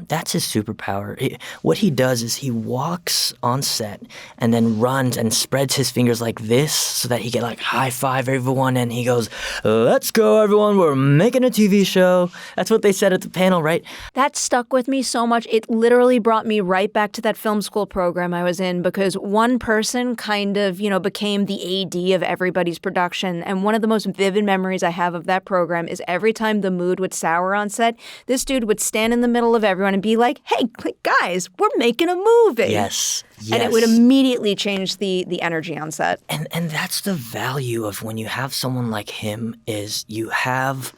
that's his superpower. What he does is he walks on set and then runs and spreads his fingers like this so that he can like high five everyone and he goes, let's go everyone, we're making a TV show. That's what they said at the panel, right? That stuck with me so much. It literally brought me right back to that film school program I was in because one person kind of, became the AD of everybody's production. And one of the most vivid memories I have of that program is every time the mood would sour on set, this dude would stand in the middle of everyone and be like, hey, guys, we're making a movie. Yes. And it would immediately change the energy on set. And that's the value of when you have someone like him is you have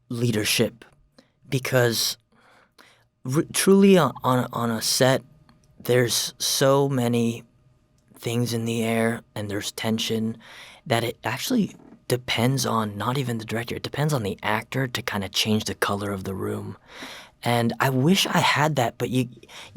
leadership because truly on a set, there's so many things in the air and there's tension that it actually depends on not even the director. It depends on the actor to kind of change the color of the room. And I wish I had that, but you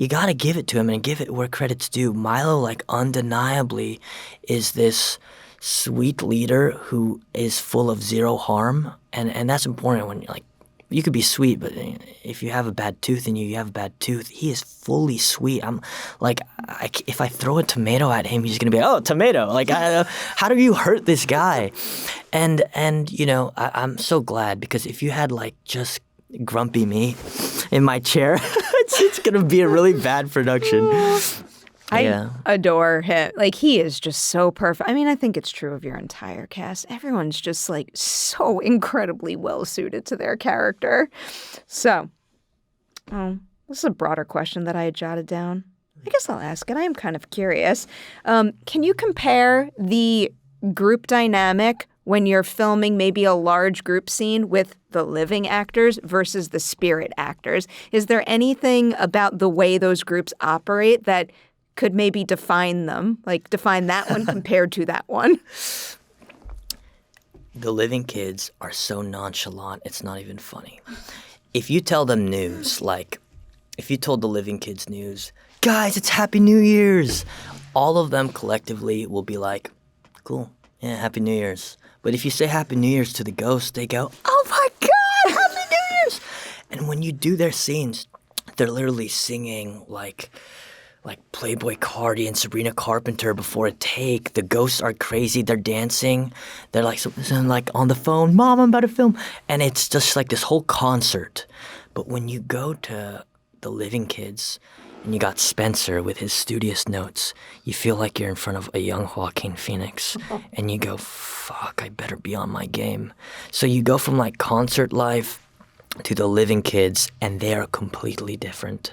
got to give it to him and give it where credit's due. Milo, like, undeniably is this sweet leader who is full of zero harm. And that's important when, like, you could be sweet, but if you have a bad tooth in you, you have a bad tooth. He is fully sweet. I'm like, if I throw a tomato at him, he's going to be, oh, tomato. Like, how do you hurt this guy? And I'm so glad because if you had, like, just grumpy me in my chair, it's going to be a really bad production. I adore him. Like, he is just so perfect. I mean, I think it's true of your entire cast. Everyone's just, like, so incredibly well-suited to their character. So, this is a broader question that I had jotted down. I guess I'll ask it. I am kind of curious. Can you compare the group dynamic when you're filming maybe a large group scene with the living actors versus the spirit actors? Is there anything about the way those groups operate that could maybe define them, like define that one compared to that one? The living kids are so nonchalant, it's not even funny. If you tell them news, like if you told the living kids news, guys, it's Happy New Year's, all of them collectively will be like, cool, yeah, Happy New Year's. But if you say Happy New Year's to the ghosts, they go, oh my God, Happy New Year's. And when you do their scenes, they're literally singing like Playboy Cardi and Sabrina Carpenter before a take. The ghosts are crazy. They're dancing. They're like on the phone, Mom, I'm about to film. And it's just like this whole concert. But when you go to the living kids and you got Spencer with his studious notes, you feel like you're in front of a young Joaquin Phoenix. And you go, fuck, I better be on my game. So you go from like concert life to the living kids, and they are completely different.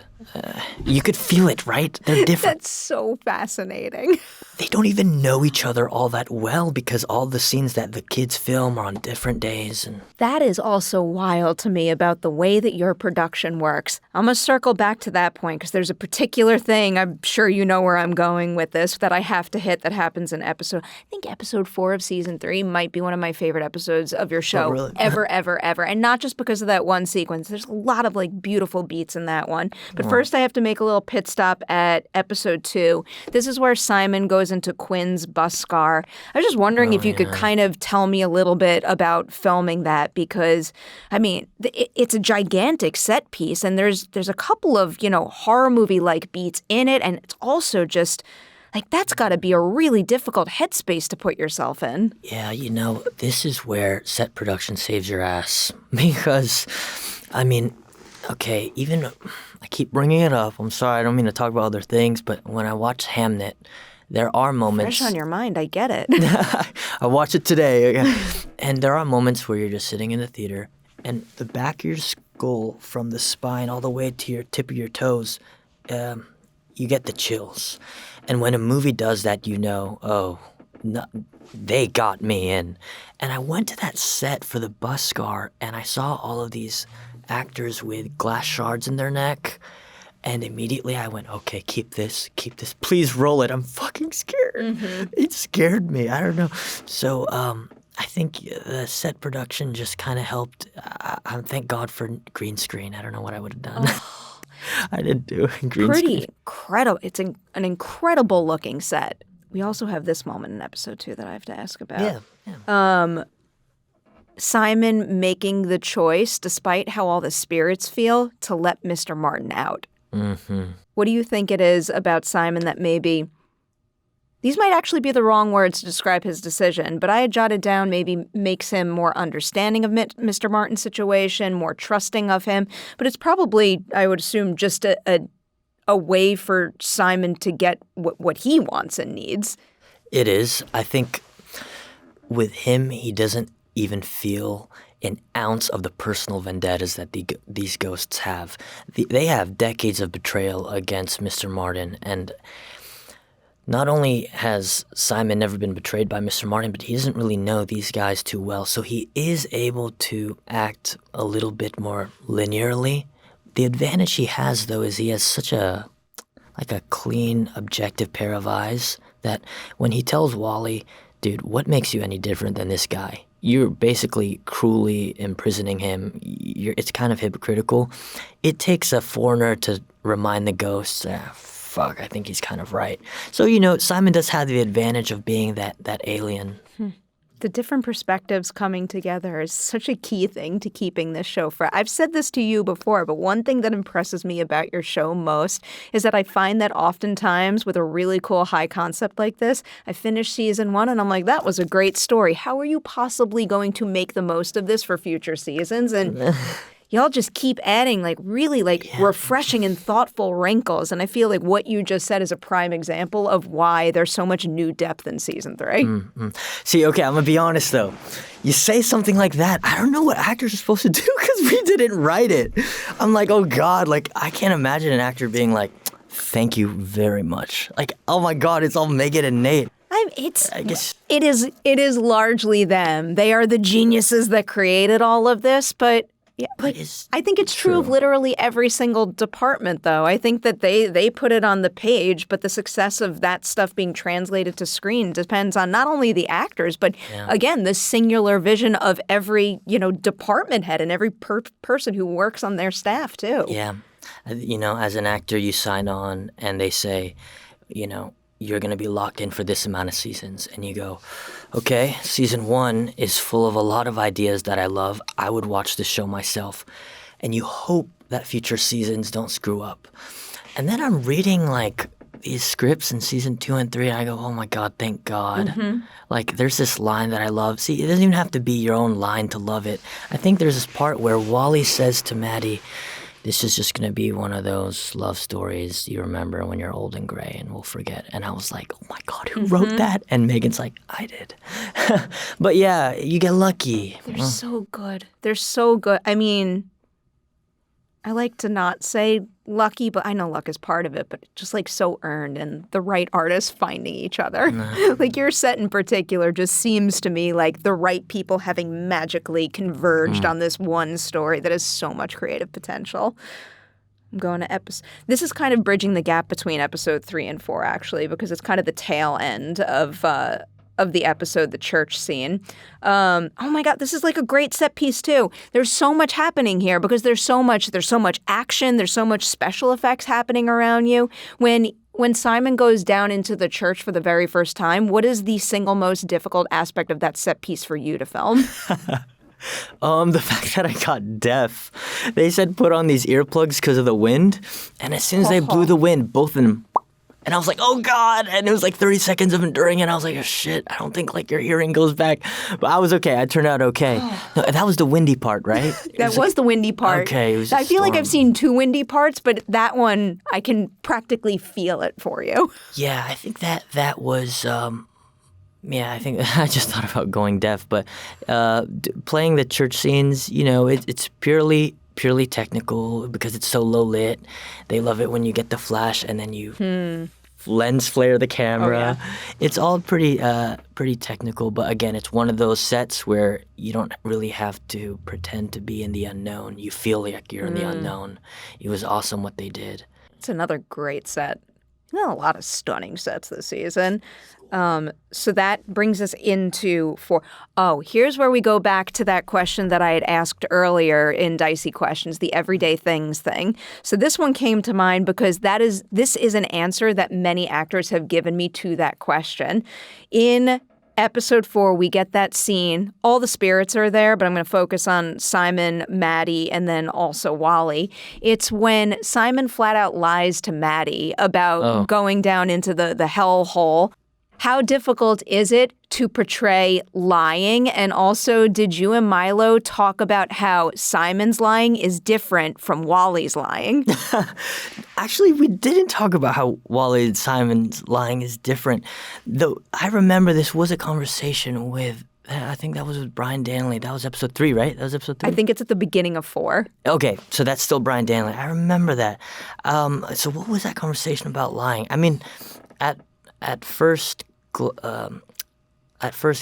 You could feel it, right? They're different. That's so fascinating. They don't even know each other all that well because all the scenes that the kids film are on different days. And that is also wild to me about the way that your production works. I'm going to circle back to that point because there's a particular thing, I'm sure you know where I'm going with this, that I have to hit that happens in I think episode 4 of season 3 might be one of my favorite episodes of your show. Oh, really? Ever, ever, ever. And not just because of that one sequence. There's a lot of like beautiful beats in that one. But first I have to make a little pit stop at episode 2. This is where Simon goes into Quinn's bus car. I was just wondering if you could kind of tell me a little bit about filming that because, I mean, it's a gigantic set piece and there's a couple of, horror movie-like beats in it and it's also just, like, that's got to be a really difficult headspace to put yourself in. Yeah, this is where set production saves your ass because, I mean, okay, even, I keep bringing it up. I'm sorry, I don't mean to talk about other things, but when I watch Hamnet, there are moments... Fresh on your mind, I get it. I watched it today, and there are moments where you're just sitting in the theater, and the back of your skull, from the spine all the way to your tip of your toes, you get the chills. And when a movie does that, they got me in. And I went to that set for the bus car, and I saw all of these actors with glass shards in their neck. And immediately I went, okay, keep this, please roll it. I'm fucking scared. Mm-hmm. It scared me. I don't know. So I think the set production just kind of helped. Thank God for green screen. I don't know what I would have done. Oh. I didn't do green screen. Incredible. It's an incredible looking set. We also have this moment in episode 2 that I have to ask about. Yeah. Simon making the choice, despite how all the spirits feel, to let Mr. Martin out. Mm-hmm. What do you think it is about Simon that maybe, these might actually be the wrong words to describe his decision, but I had jotted down maybe makes him more understanding of Mr. Martin's situation, more trusting of him, but it's probably, I would assume, just a way for Simon to get what he wants and needs. It is. I think with him, he doesn't even feel an ounce of the personal vendettas that these ghosts have. They have decades of betrayal against Mr. Martin, and not only has Simon never been betrayed by Mr. Martin, but he doesn't really know these guys too well, so he is able to act a little bit more linearly. The advantage he has, though, is he has such a clean, objective pair of eyes that when he tells Wally, dude, what makes you any different than this guy? You're basically cruelly imprisoning him. It's kind of hypocritical. It takes a foreigner to remind the ghosts, fuck, I think he's kind of right. So, Simon does have the advantage of being that alien. The different perspectives coming together is such a key thing to keeping this show fresh. I've said this to you before, but one thing that impresses me about your show most is that I find that oftentimes with a really cool high concept like this, I finish season 1 and I'm like, that was a great story. How are you possibly going to make the most of this for future seasons? And y'all just keep adding really refreshing and thoughtful wrinkles. And I feel like what you just said is a prime example of why there's so much new depth in season 3. Mm-hmm. See, okay, I'm going to be honest though. You say something like that, I don't know what actors are supposed to do because we didn't write it. I'm like, oh God, I can't imagine an actor being like, thank you very much. Oh my God, it's all Megan and Nate. It is largely them. They are the geniuses that created all of this, but yeah, but I think it's true of literally every single department, though. I think that they put it on the page, but the success of that stuff being translated to screen depends on not only the actors, but again, the singular vision of every, department head and every person who works on their staff, too. Yeah. As an actor, you sign on and they say, you're going to be locked in for this amount of seasons. And you go, okay, season 1 is full of a lot of ideas that I love. I would watch this show myself. And you hope that future seasons don't screw up. And then I'm reading these scripts in season 2 and 3, and I go, oh my God, thank God. Mm-hmm. There's this line that I love. See, it doesn't even have to be your own line to love it. I think there's this part where Wally says to Maddie, this is just going to be one of those love stories you remember when you're old and gray and we'll forget. And I was like, oh my God, who wrote that? And Megan's like, I did. But yeah, you get lucky. They're so good. They're so good. I mean, I like to not say lucky, but I know luck is part of it, but just like so earned and the right artists finding each other. Like your set in particular just seems to me like the right people having magically converged on this one story that has so much creative potential. I'm going to episode. This is kind of bridging the gap between episode 3 and 4, actually, because it's kind of the tail end of the episode, the church scene. Oh my God, this is like a great set piece too. There's so much happening here because there's so much action, there's so much special effects happening around you. When Simon goes down into the church for the very first time, what is the single most difficult aspect of that set piece for you to film? The fact that I got deaf. They said put on these earplugs because of the wind, and as soon as they blew the wind, both of them. And I was like, oh, God. And it was like 30 seconds of enduring. And I was like, oh, shit, I don't think like your hearing goes back. But I was okay. I turned out okay. No, that was the windy part, right? That was the windy part. Okay. It was I feel like I've seen 2 windy parts, but that one, I can practically feel it for you. Yeah, I think that was... I think I just thought about going deaf. But playing the church scenes, it's purely technical because it's so low lit. They love it when you get the flash and then you lens flare the camera. Oh, yeah. It's all pretty technical, but again, it's one of those sets where you don't really have to pretend to be in the unknown. You feel like you're in the unknown. It was awesome what they did. It's another great set. A lot of stunning sets this season. So that brings us into 4. Oh, here's where we go back to that question that I had asked earlier in Dicey Questions, the everyday things thing. So this one came to mind because this is an answer that many actors have given me to that question. In episode 4, we get that scene. All the spirits are there, but I'm going to focus on Simon, Maddie, and then also Wally. It's when Simon flat out lies to Maddie about going down into the hell hole. How difficult is it to portray lying? And also, did you and Milo talk about how Simon's lying is different from Wally's lying? Actually, we didn't talk about how Wally and Simon's lying is different. Though I remember this was a conversation with, I think that was with Brian Danley. That was episode 3, right? That was episode 3? I think it's at the beginning of 4. Okay, so that's still Brian Danley. I remember that. So what was that conversation about lying? I mean, at first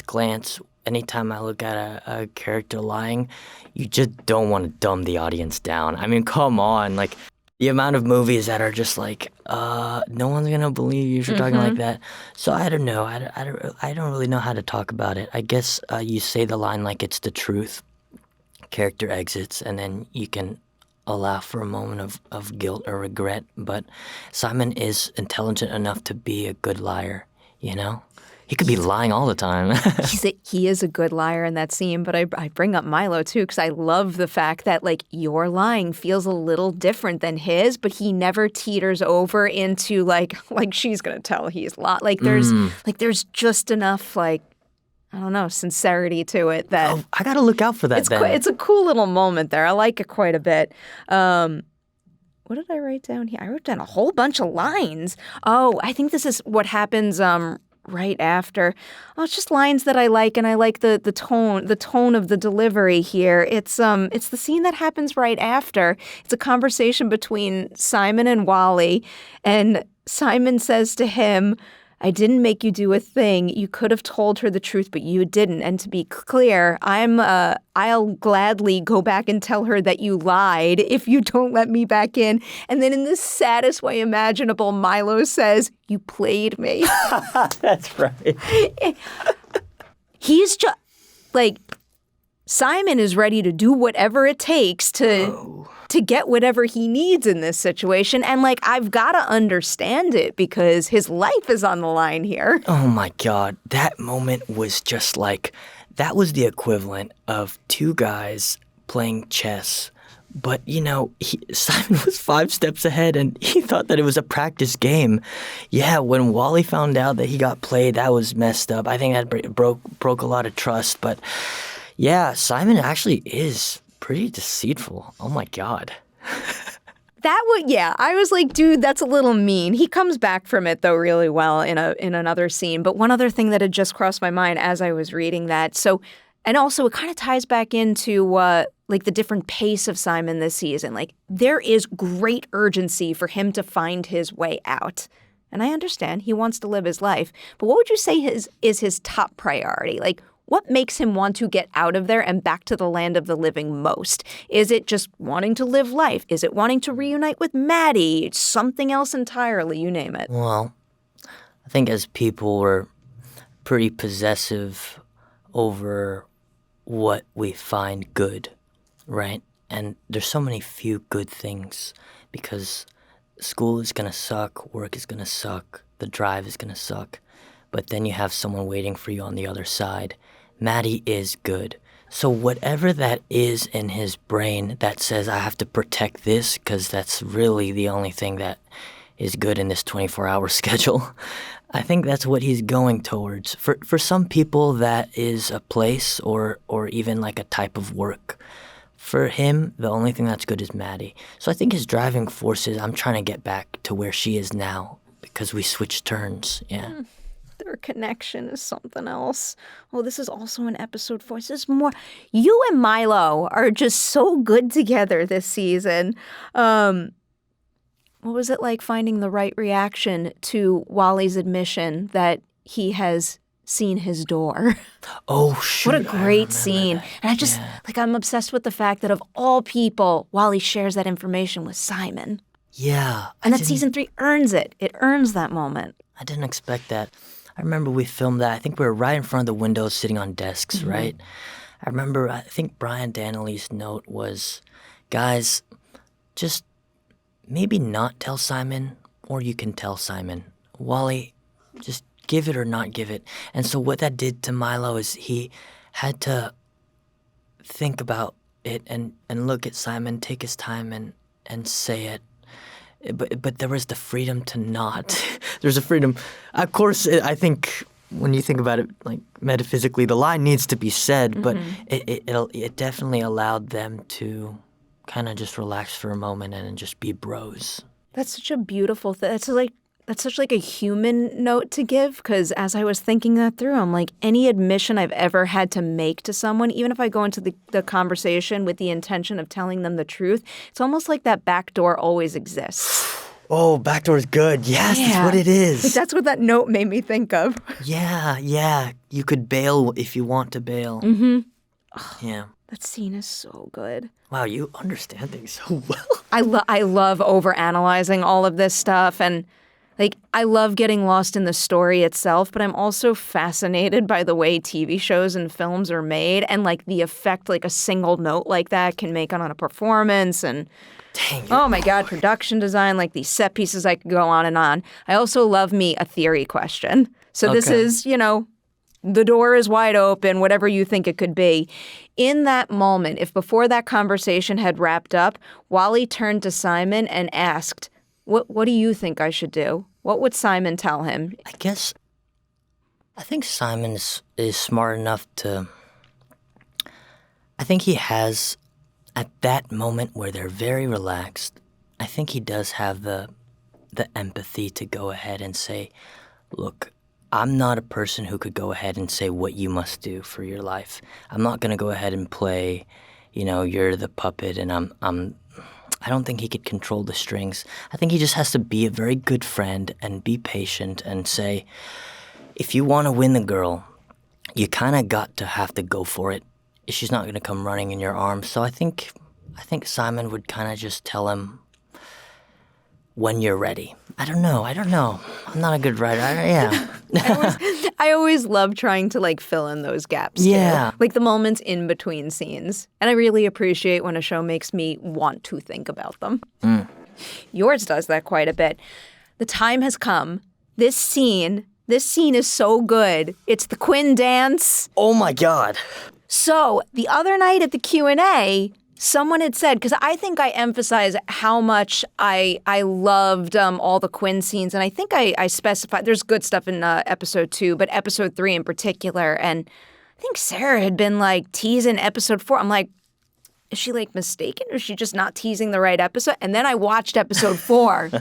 glance, anytime I look at a character lying, you just don't want to dumb the audience down. I mean, come on. Like, the amount of movies that are just like, no one's going to believe you if you're talking like that. So I don't know. I don't really know how to talk about it. I guess you say the line like it's the truth. Character exits, and then you can allow for a moment of guilt or regret. But Simon is intelligent enough to be a good liar. He could be lying all the time. He is a good liar in that scene, but I bring up Milo too because I love the fact that like your lying feels a little different than his, but he never teeters over into like she's gonna tell he's lying. Like there's just enough I don't know, sincerity to it that I gotta look out for that. It's a cool little moment there. I like it quite a bit. What did I write down here? I wrote down a whole bunch of lines. Oh, I think this is what happens right after. Oh, it's just lines that I like, and I like the tone of the delivery here. It's the scene that happens right after. It's a conversation between Simon and Wally, and Simon says to him, I didn't make you do a thing. You could have told her the truth, but you didn't. And to be clear, I'll gladly go back and tell her that you lied if you don't let me back in. And then in the saddest way imaginable, Milo says, you played me. That's right. He's just, Simon is ready to do whatever it takes to get whatever he needs in this situation. And I've got to understand it because his life is on the line here. Oh my God. That moment was just that was the equivalent of 2 guys playing chess. But, Simon was 5 steps ahead and he thought that it was a practice game. Yeah, when Wally found out that he got played, that was messed up. I think that broke a lot of trust. But yeah, Simon actually is pretty deceitful. Oh my God. I was like, dude, that's a little mean. He comes back from it though really well in another scene. But one other thing that had just crossed my mind as I was reading that. So, and also it kind of ties back into like the different pace of Simon this season. Like there is great urgency for him to find his way out. And I understand he wants to live his life, but what would you say is his top priority? Like what makes him want to get out of there and back to the land of the living most? Is it just wanting to live life? Is it wanting to reunite with Maddie? Something else entirely, you name it. Well, I think as people we're pretty possessive over what we find good, right? And there's so many few good things because school is going to suck, work is going to suck, the drive is going to suck. But then you have someone waiting for you on the other side. Maddie is good. So whatever that is in his brain that says, I have to protect this because that's really the only thing that is good in this 24-hour schedule, I think that's what he's going towards. For some people, that is a place or even like a type of work. For him, the only thing that's good is Maddie. So I think his driving force is, I'm trying to get back to where she is now because we switched turns, yeah. Their connection is something else. Oh, this is also in episode 4. This is more. You and Milo are just so good together this season. What was it like finding the right reaction to Wally's admission that he has seen his door? Oh, shoot. What a great scene. That. And I just, I'm obsessed with the fact that of all people, Wally shares that information with Simon. Yeah. And that season 3 earns it. It earns that moment. I didn't expect that. I remember we filmed that. I think we were right in front of the windows sitting on desks, right? I think Brian Danley's note was, guys, just maybe not tell Simon, or you can tell Simon. Wally, just give it or not give it. And so what that did to Milo is he had to think about it and look at Simon, take his time and say it. But there was the freedom to not. There's a freedom. Of course, I think when you think about it, like metaphysically, the line needs to be said, but it definitely allowed them to kind of just relax for a moment and just be bros. That's such a beautiful thing. That's such like a human note to give, because as I was thinking that through, I'm like, any admission I've ever had to make to someone, even if I go into the conversation with the intention of telling them the truth, it's almost like that back door always exists. Oh, back door is good. Yes, that's what it is. Like, that's what that note made me think of. Yeah. You could bail if you want to bail. Yeah. That scene is so good. Wow, you understand things so well. I love overanalyzing all of this stuff, and like, I love getting lost in the story itself, but I'm also fascinated by the way TV shows and films are made and, like, the effect, like, a single note like that can make on a performance. And, oh, my God, production design, like, these set pieces, I could go on and on. I also love me a theory question. So this is, the door is wide open, whatever you think it could be. In that moment, if before that conversation had wrapped up, Wally turned to Simon and asked, What do you think I should do? What would Simon tell him? I think Simon is smart enough to... I think he has, at that moment where they're very relaxed, I think he does have the empathy to go ahead and say, look, I'm not a person who could go ahead and say what you must do for your life. I'm not going to go ahead and play, you're the puppet and I don't think he could control the strings. I think he just has to be a very good friend and be patient and say, if you want to win the girl, you kind of got to have to go for it. She's not going to come running in your arms. So I think Simon would kind of just tell him when you're ready. I don't know. I'm not a good writer. I always love trying to like fill in those gaps. Yeah. Too. Like the moments in between scenes. And I really appreciate when a show makes me want to think about them. Yours does that quite a bit. The time has come. This scene is so good. It's the Quinn dance. Oh my God. So the other night at the Q&A, someone had said, because I think I emphasized how much I loved all the Quinn scenes, and I think I specified, there's good stuff in episode 2, but episode 3 in particular, and I think Sarah had been like teasing episode 4. I'm like, is she like mistaken, or is she just not teasing the right episode? And then I watched episode 4.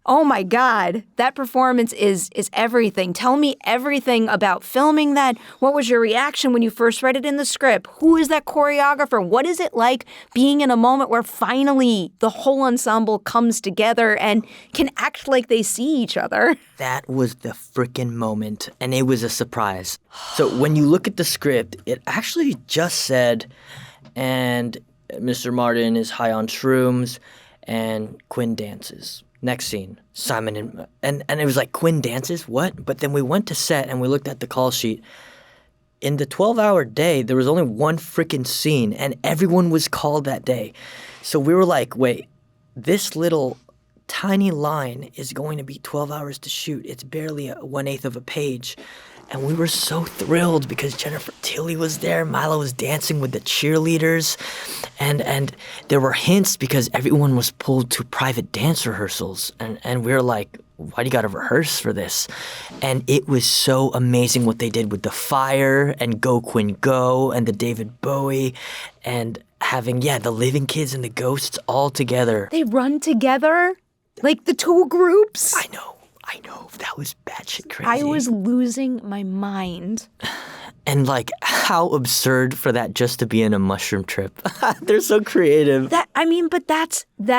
Oh my God, that performance is everything. Tell me everything about filming that. What was your reaction when you first read it in the script? Who is that choreographer? What is it like being in a moment where finally the whole ensemble comes together and can act like they see each other? That was the frickin' moment, and it was a surprise. So when you look at the script, it actually just said, and Mr. Martin is high on shrooms, and Quinn dances. Next scene, Simon and it was like, Quinn dances? What? But then we went to set and we looked at the call sheet. In the 12-hour day, there was only one freaking scene and everyone was called that day. So we were like, wait, this little tiny line is going to be 12 hours to shoot. It's barely 1/8 of a page. And we were so thrilled because Jennifer Tilly was there. Milo was dancing with the cheerleaders. And there were hints because everyone was pulled to private dance rehearsals. And we were like, why do you got to rehearse for this? And it was so amazing what they did with the fire and Go Quinn Go and the David Bowie and having, the living kids and the ghosts all together. They run together? Like the two groups? I know. That was batshit crazy. I was losing my mind. And like, how absurd for that just to be in a mushroom trip. They're so creative. That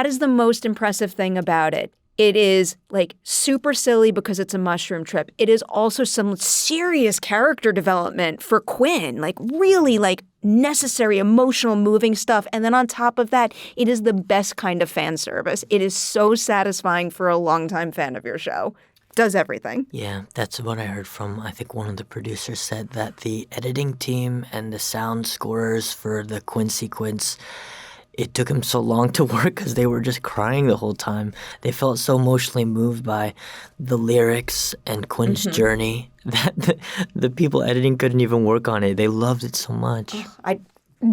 is the most impressive thing about it. It is like super silly because it's a mushroom trip. It is also some serious character development for Quinn, like really like necessary, emotional, moving stuff. And then on top of that, it is the best kind of fan service. It is so satisfying for a longtime fan of your show. Does everything. Yeah, that's what I heard from, I think one of the producers said that the editing team and the sound scorers for the Quinn sequence, it took them so long to work because they were just crying the whole time. They felt so emotionally moved by the lyrics and Quinn's journey that the people editing couldn't even work on it. They loved it so much. I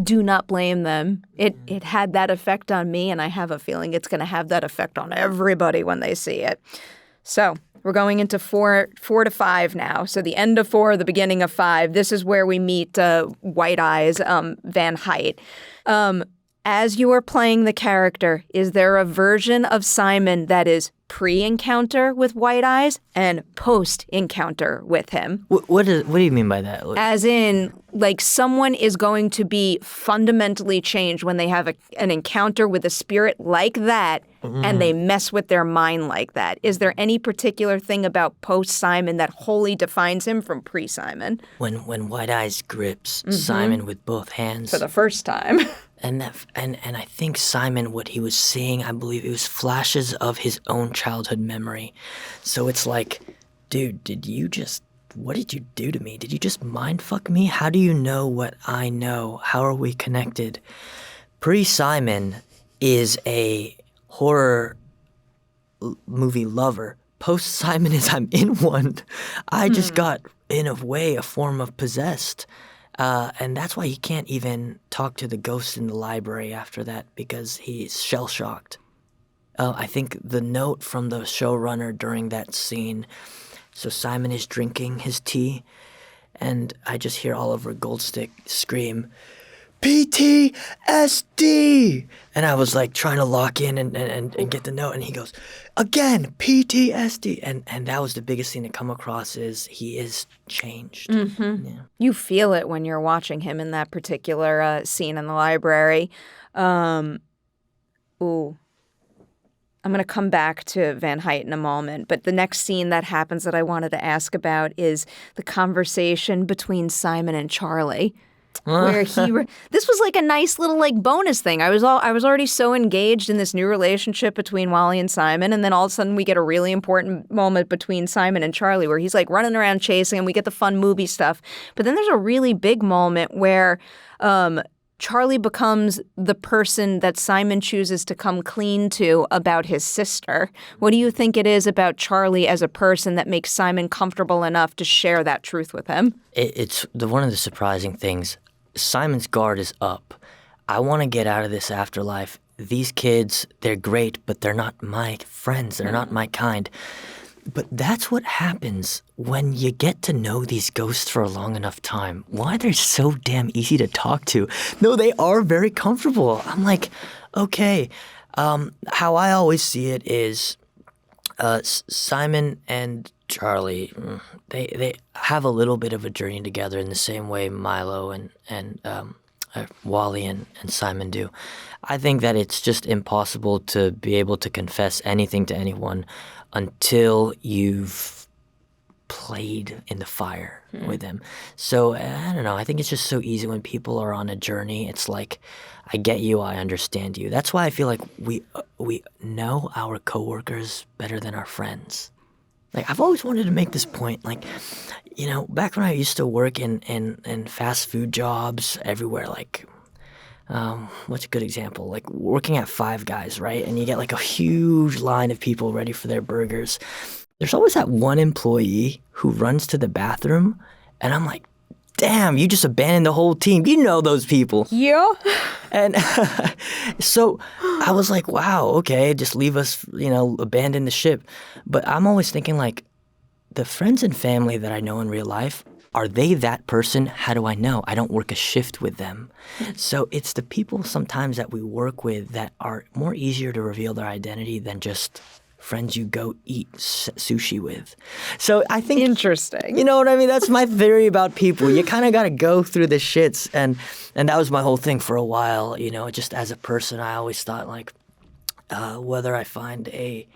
do not blame them. It had that effect on me, and I have a feeling it's going to have that effect on everybody when they see it. So we're going into 4 to 5 now. So the end of 4, the beginning of 5. This is where we meet White Eyes, Van Height. As you are playing the character, is there a version of Simon that is pre-encounter with White Eyes and post-encounter with him? What do you mean by that? As in, like, someone is going to be fundamentally changed when they have an encounter with a spirit like that and they mess with their mind like that. Is there any particular thing about post-Simon that wholly defines him from pre-Simon? When White Eyes grips Simon with both hands. For the first time. And I think Simon, what he was seeing, I believe it was flashes of his own childhood memory. So it's like, dude, what did you do to me? Did you just mind fuck me? How do you know what I know? How are we connected? Pre-Simon is a horror movie lover. Post-Simon is I'm in one. I just got, in a way, a form of possessed. And that's why he can't even talk to the ghost in the library after that, because he's shell-shocked. I think the note from the showrunner during that scene, so Simon is drinking his tea, and I just hear Oliver Goldstick scream, PTSD! And I was like trying to lock in and get the note, and he goes, again, PTSD! And that was the biggest thing to come across is he is changed. Mm-hmm. Yeah. You feel it when you're watching him in that particular scene in the library. I'm going to come back to Van Height in a moment, but the next scene that happens that I wanted to ask about is the conversation between Simon and Charley. Where this was like a nice little like bonus thing. I was already so engaged in this new relationship between Wally and Simon, and then all of a sudden we get a really important moment between Simon and Charley where he's like running around chasing and we get the fun movie stuff. But then there's a really big moment where Charley becomes the person that Simon chooses to come clean to about his sister. What do you think it is about Charley as a person that makes Simon comfortable enough to share that truth with him? It's one of the surprising things. Simon's guard is up. I want to get out of this afterlife. These kids, they're great, but they're not my friends. They're not my kind. But that's what happens when you get to know these ghosts for a long enough time. Why they're so damn easy to talk to. No, they are very comfortable. I'm like, okay. How I always see it is Simon and Charley, they have a little bit of a journey together in the same way Milo and Wally and Simon do. I think that it's just impossible to be able to confess anything to anyone until you've played in the fire with them. So I don't know. I think it's just so easy when people are on a journey. It's like, I get you, I understand you. That's why I feel like we know our coworkers better than our friends. Like, I've always wanted to make this point. Like, you know, back when I used to work in fast food jobs everywhere, like, what's a good example? Like working at Five Guys, right? And you get like a huge line of people ready for their burgers. There's always that one employee who runs to the bathroom, and I'm like, damn, you just abandoned the whole team. You know those people. Yeah. And so I was like, wow, okay, just leave us, you know, abandon the ship. But I'm always thinking, like, the friends and family that I know in real life, are they that person? How do I know? I don't work a shift with them. So it's the people sometimes that we work with that are more easier to reveal their identity than just friends you go eat sushi with. So I think... Interesting. You know what I mean? That's my theory about people. You kind of got to go through the shits. And that was my whole thing for a while. You know, just as a person, I always thought, like, whether I find a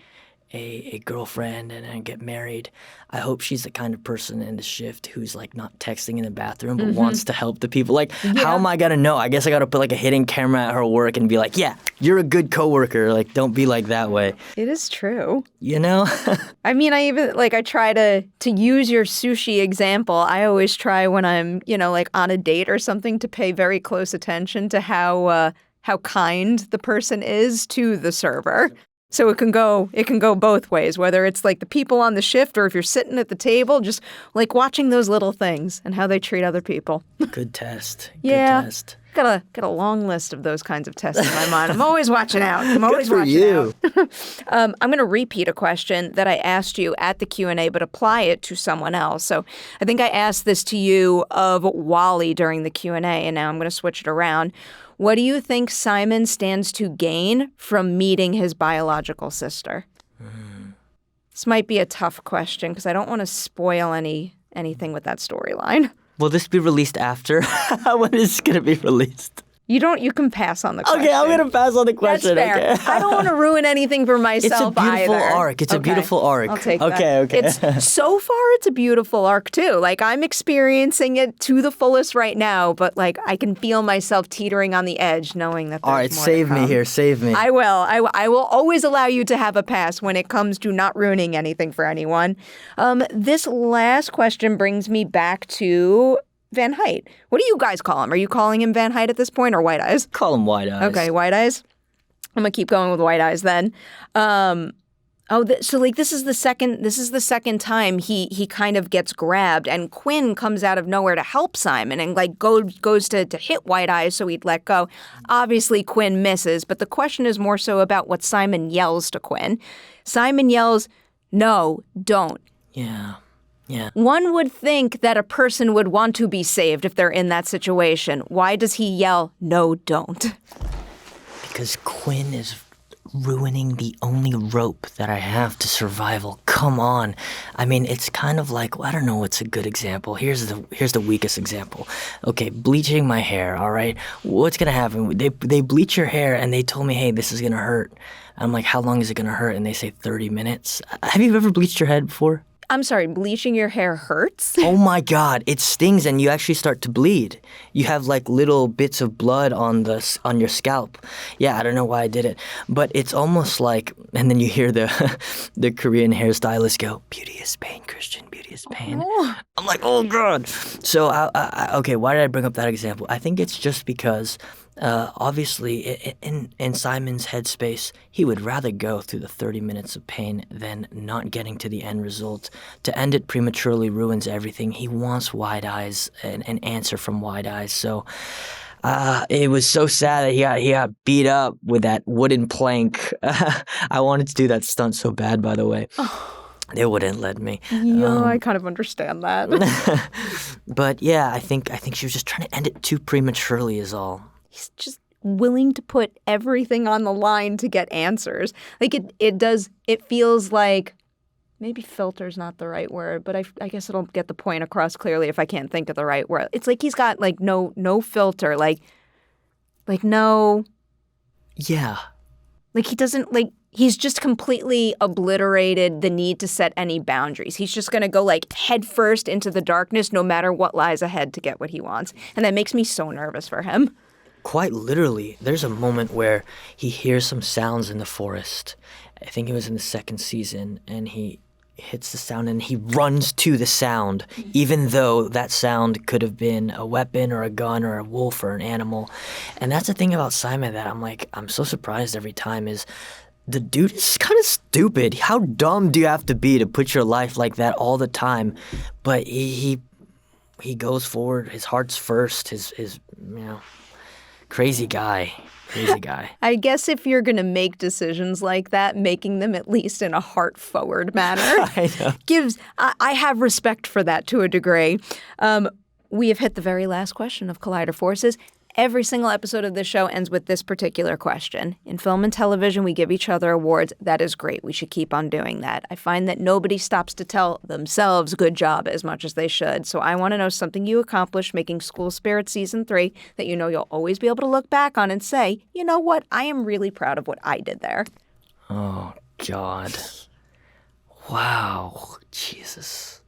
girlfriend and I get married, I hope she's the kind of person in the shift who's like not texting in the bathroom but wants to help the people. Like, how am I gonna know? I guess I gotta put like a hidden camera at her work and be like, yeah, you're a good coworker. Like, don't be like that way. It is true. You know? I mean, I try to use your sushi example. I always try when I'm, you know, like on a date or something to pay very close attention to how kind the person is to the server. So it can go both ways, whether it's like the people on the shift or if you're sitting at the table, just like watching those little things and how they treat other people. Good test. Yeah. Good test. Got a long list of those kinds of tests in my mind. I'm always watching out. I'm always Good for watching you. out. I'm going to repeat a question that I asked you at the Q&A, but apply it to someone else. So I think I asked this to you of Wally during the Q&A, and now I'm going to switch it around. What do you think Simon stands to gain from meeting his biological sister? This might be a tough question because I don't want to spoil anything with that storyline. Will this be released after? When is this going to be released? You can pass on the question. Okay, I'm going to pass on the question. That's fair. Okay. I don't want to ruin anything for myself either. It's a beautiful arc. It's a beautiful arc. I'll take that. Okay. So far, it's a beautiful arc, too. Like, I'm experiencing it to the fullest right now, but, like, I can feel myself teetering on the edge knowing that there's All right, more save to come. me here. Save me. I will. I will always allow you to have a pass when it comes to not ruining anything for anyone. This last question brings me back to Van Height. What do you guys call him? Are you calling him Van Height at this point or White Eyes? Call him White Eyes. Okay, White Eyes. I'm gonna keep going with White Eyes then. So like this is the second time he kind of gets grabbed, and Quinn comes out of nowhere to help Simon and like goes to hit White Eyes so he'd let go. Obviously Quinn misses, but the question is more so about what Simon yells to Quinn. Simon yells, "No, don't." Yeah. One would think that a person would want to be saved if they're in that situation. Why does he yell, "No, don't"? Because Quinn is ruining the only rope that I have to survival. Come on. I mean, it's kind of like, I don't know what's a good example. Here's the weakest example. Okay, bleaching my hair, all right? What's going to happen? They bleach your hair and they told me, hey, this is going to hurt. I'm like, how long is it going to hurt? And they say 30 minutes. Have you ever bleached your head before? I'm sorry, bleaching your hair hurts? Oh my God, it stings and you actually start to bleed. You have like little bits of blood on your scalp. Yeah, I don't know why I did it, but it's almost like, and then you hear the Korean hairstylist go, "Beauty is pain, Christian, beauty is pain." Oh. I'm like, oh God. So, okay, why did I bring up that example? I think it's just because obviously, in Simon's headspace, he would rather go through the 30 minutes of pain than not getting to the end result. To end it prematurely ruins everything. He wants Wide Eyes, an answer from Wide Eyes. So it was so sad that he got beat up with that wooden plank. I wanted to do that stunt so bad, by the way. They wouldn't let me. Yeah, I kind of understand that. But yeah, I think she was just trying to end it too prematurely is all. willing to put everything on the line to get answers. Like it feels like, maybe filter's not the right word, but I guess it'll get the point across clearly if I can't think of the right word. It's like he's got like no filter, like no. Yeah. Like he doesn't, like, he's just completely obliterated the need to set any boundaries. He's just going to go like head first into the darkness no matter what lies ahead to get what he wants. And that makes me so nervous for him. Quite literally, there's a moment where he hears some sounds in the forest. I think it was in the second season, and he hits the sound and he runs to the sound, even though that sound could have been a weapon or a gun or a wolf or an animal. And that's the thing about Simon that I'm so surprised every time is the dude is kind of stupid. How dumb do you have to be to put your life like that all the time? But he goes forward. His heart's first. His crazy guy. Crazy guy. I guess if you're going to make decisions like that, making them at least in a heart-forward manner I know. I have respect for that to a degree. We have hit the very last question of Collider Forces. Every single episode of this show ends with this particular question. In film and television, we give each other awards. That is great. We should keep on doing that. I find that nobody stops to tell themselves good job as much as they should. So I want to know something you accomplished making School Spirit Season 3 that you know you'll always be able to look back on and say, you know what? I am really proud of what I did there. Oh, God. Wow. Jesus,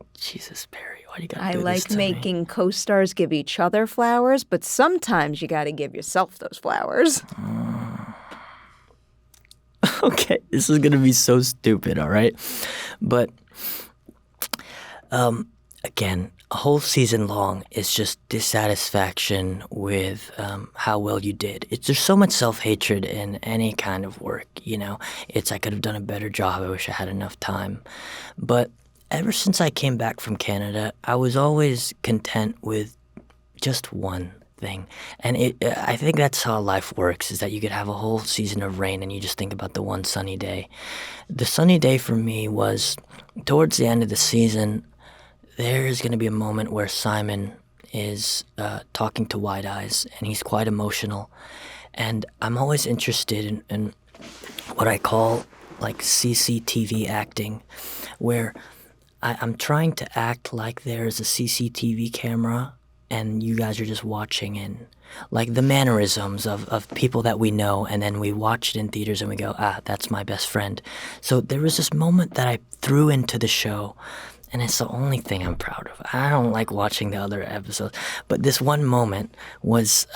Perri. Why do you gotta do this like to making me? co-stars give each other flowers, but sometimes you got to give yourself those flowers. Okay, this is going to be so stupid, all right? But, again, a whole season long is just dissatisfaction with how well you did. There's so much self-hatred in any kind of work, you know? I could have done a better job. I wish I had enough time. But ever since I came back from Canada, I was always content with just one thing. And I think that's how life works, is that you could have a whole season of rain and you just think about the one sunny day. The sunny day for me was towards the end of the season. There is going to be a moment where Simon is talking to Wide Eyes, and he's quite emotional. And I'm always interested in what I call like CCTV acting, where I'm trying to act like there's a CCTV camera and you guys are just watching in. Like the mannerisms of people that we know, and then we watch it in theaters and we go, that's my best friend. So there was this moment that I threw into the show, and it's the only thing I'm proud of. I don't like watching the other episodes, but this one moment was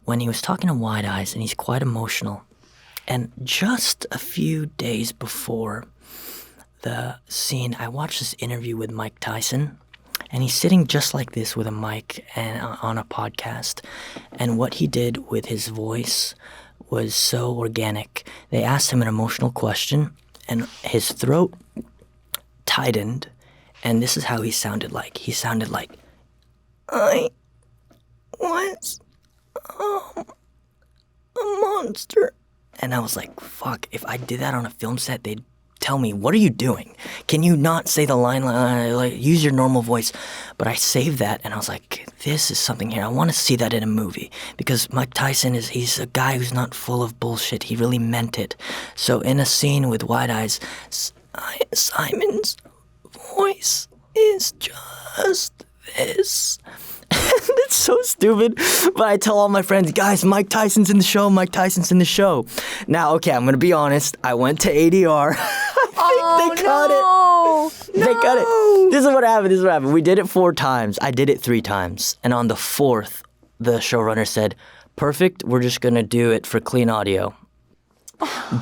when he was talking to Wide Eyes, and he's quite emotional. And just a few days before the scene, I watched this interview with Mike Tyson, and he's sitting just like this with a mic and on a podcast. And what he did with his voice was so organic. They asked him an emotional question, and his throat tightened, and this is how he sounded like. He sounded like, I was a monster. And I was like, fuck, if I did that on a film set, they'd tell me, what are you doing? Can you not say the line, like use your normal voice? But I saved that, and I was like, this is something here. I want to see that in a movie, because Mike Tyson he's a guy who's not full of bullshit. He really meant it. So in a scene with Wide Eyes, Simon's voice is just this. It's so stupid, but I tell all my friends, guys, Mike Tyson's in the show, Mike Tyson's in the show. Now, okay, I'm going to be honest. I went to ADR. They cut it. They cut it. This is what happened. We did it 4 times. I did it 3 times. And on the 4th, the showrunner said, perfect, we're just going to do it for clean audio.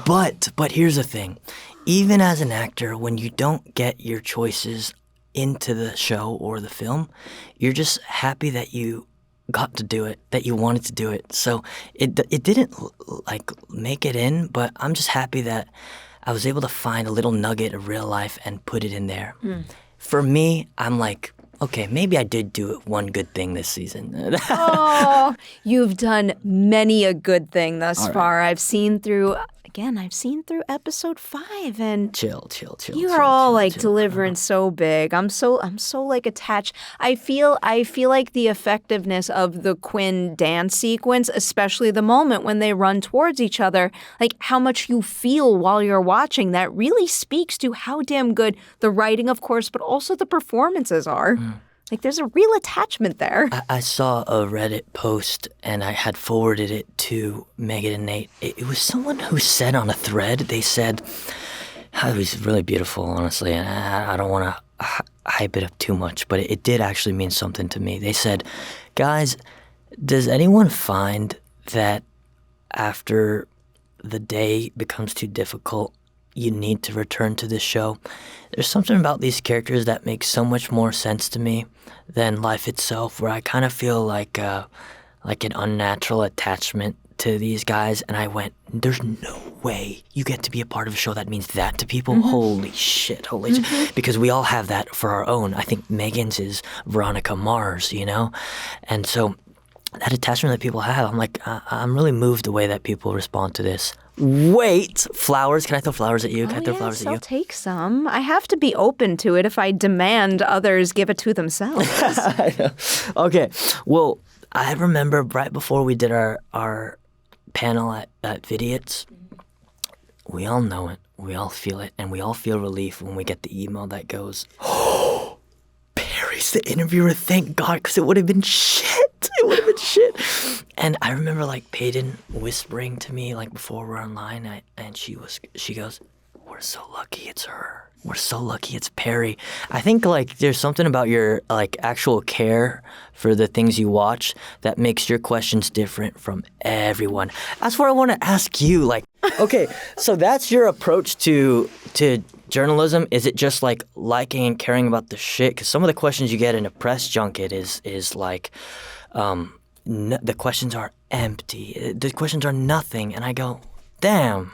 But here's the thing. Even as an actor, when you don't get your choices into the show or the film, you're just happy that you got to do it, that you wanted to do it. So it didn't like make it in, but I'm just happy that I was able to find a little nugget of real life and put it in there. For me, I'm like, okay, maybe I did do one good thing this season. Oh, you've done many a good thing thus far. I've seen through again, I've seen through episode 5, and chill. You're all like Deliverance so big. I'm so like attached. I feel like the effectiveness of the Quinn dance sequence, especially the moment when they run towards each other, like how much you feel while you're watching, that really speaks to how damn good the writing, of course, but also the performances are. Like, there's a real attachment there. I saw a Reddit post, and I had forwarded it to Megan and Nate. It was someone who said on a thread, they said, it was really beautiful, honestly, and I don't want to hype it up too much, but it did actually mean something to me. They said, guys, does anyone find that after the day becomes too difficult, you need to return to this show? There's something about these characters that makes so much more sense to me than life itself, where I kind of feel like an unnatural attachment to these guys. And I went, there's no way you get to be a part of a show that means that to people. Holy shit. Because we all have that for our own. I think Megan's is Veronica Mars, you know? And so that attachment that people have, I'm like, I'm really moved the way that people respond to this. Wait, flowers. Can I throw flowers at you? Can I throw flowers at you? I'll take some. I have to be open to it if I demand others give it to themselves. I know. Okay. Well, I remember right before we did our panel at Vidiots, we all know it, we all feel it, and we all feel relief when we get the email that goes, oh, Perry's the interviewer, thank God, because it would have been shit. It would have been shit. And I remember like Peyton whispering to me like before we're online, and she goes, we're so lucky it's her. We're so lucky it's Perri. I think like there's something about your like actual care for the things you watch that makes your questions different from everyone. That's what I want to ask you. Like, okay, so that's your approach to journalism. Is it just like liking and caring about the shit? Because some of the questions you get in a press junket is like, the questions are empty. The questions are nothing. And I go, damn,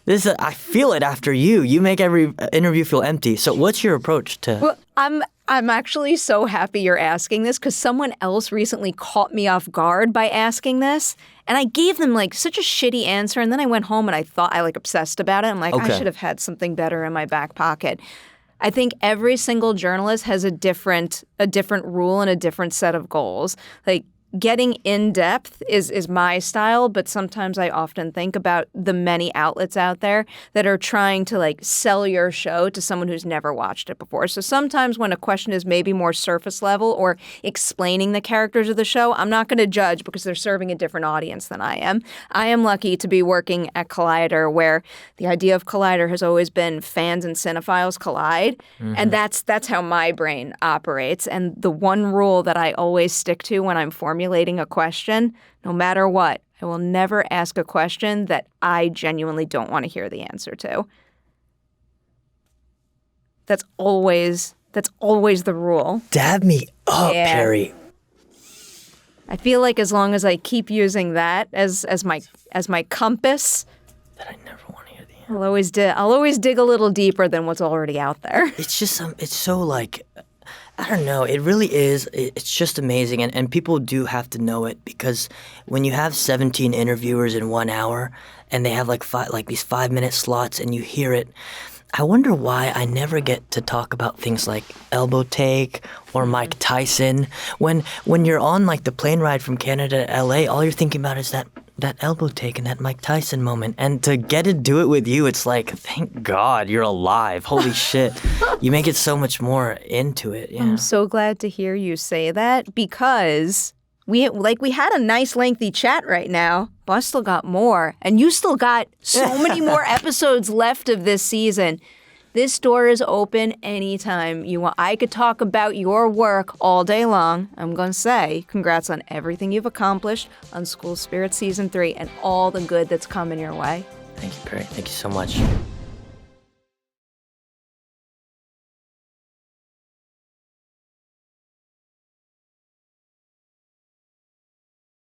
I feel it after you. You make every interview feel empty. So what's your approach to... Well, I'm actually so happy you're asking this, because someone else recently caught me off guard by asking this. And I gave them like such a shitty answer. And then I went home and I like obsessed about it. I'm like, I should have had something better in my back pocket. I think every single journalist has a different rule and a different set of goals. Like, getting in depth is my style, but sometimes I often think about the many outlets out there that are trying to like sell your show to someone who's never watched it before. So sometimes when a question is maybe more surface level or explaining the characters of the show, I'm not going to judge because they're serving a different audience than I am. I am lucky to be working at Collider, where the idea of Collider has always been fans and cinephiles collide. And that's how my brain operates. And the one rule that I always stick to when I'm formulating a question, no matter what, I will never ask a question that I genuinely don't want to hear the answer to. That's always the rule. Dab me up, Perri. I feel like as long as I keep using that as my compass, that I never want to hear the answer. I'll always dig a little deeper than what's already out there. It's just it's so like, I don't know. It really is. It's just amazing. And people do have to know it, because when you have 17 interviewers in 1 hour and they have like these 5-minute slots and you hear it, I wonder why I never get to talk about things like elbow take or Mike Tyson. When you're on like the plane ride from Canada to LA, all you're thinking about is that elbow take and that Mike Tyson moment. And to get to do it with you, it's like, thank God you're alive. Holy shit. You make it so much more into it. Yeah. I'm so glad to hear you say that, because we had a nice lengthy chat right now, but I still got more. And you still got so many more episodes left of this season. This door is open anytime you want. I could talk about your work all day long. I'm going to say congrats on everything you've accomplished on School Spirit Season 3 and all the good that's coming your way. Thank you, Perri. Thank you so much.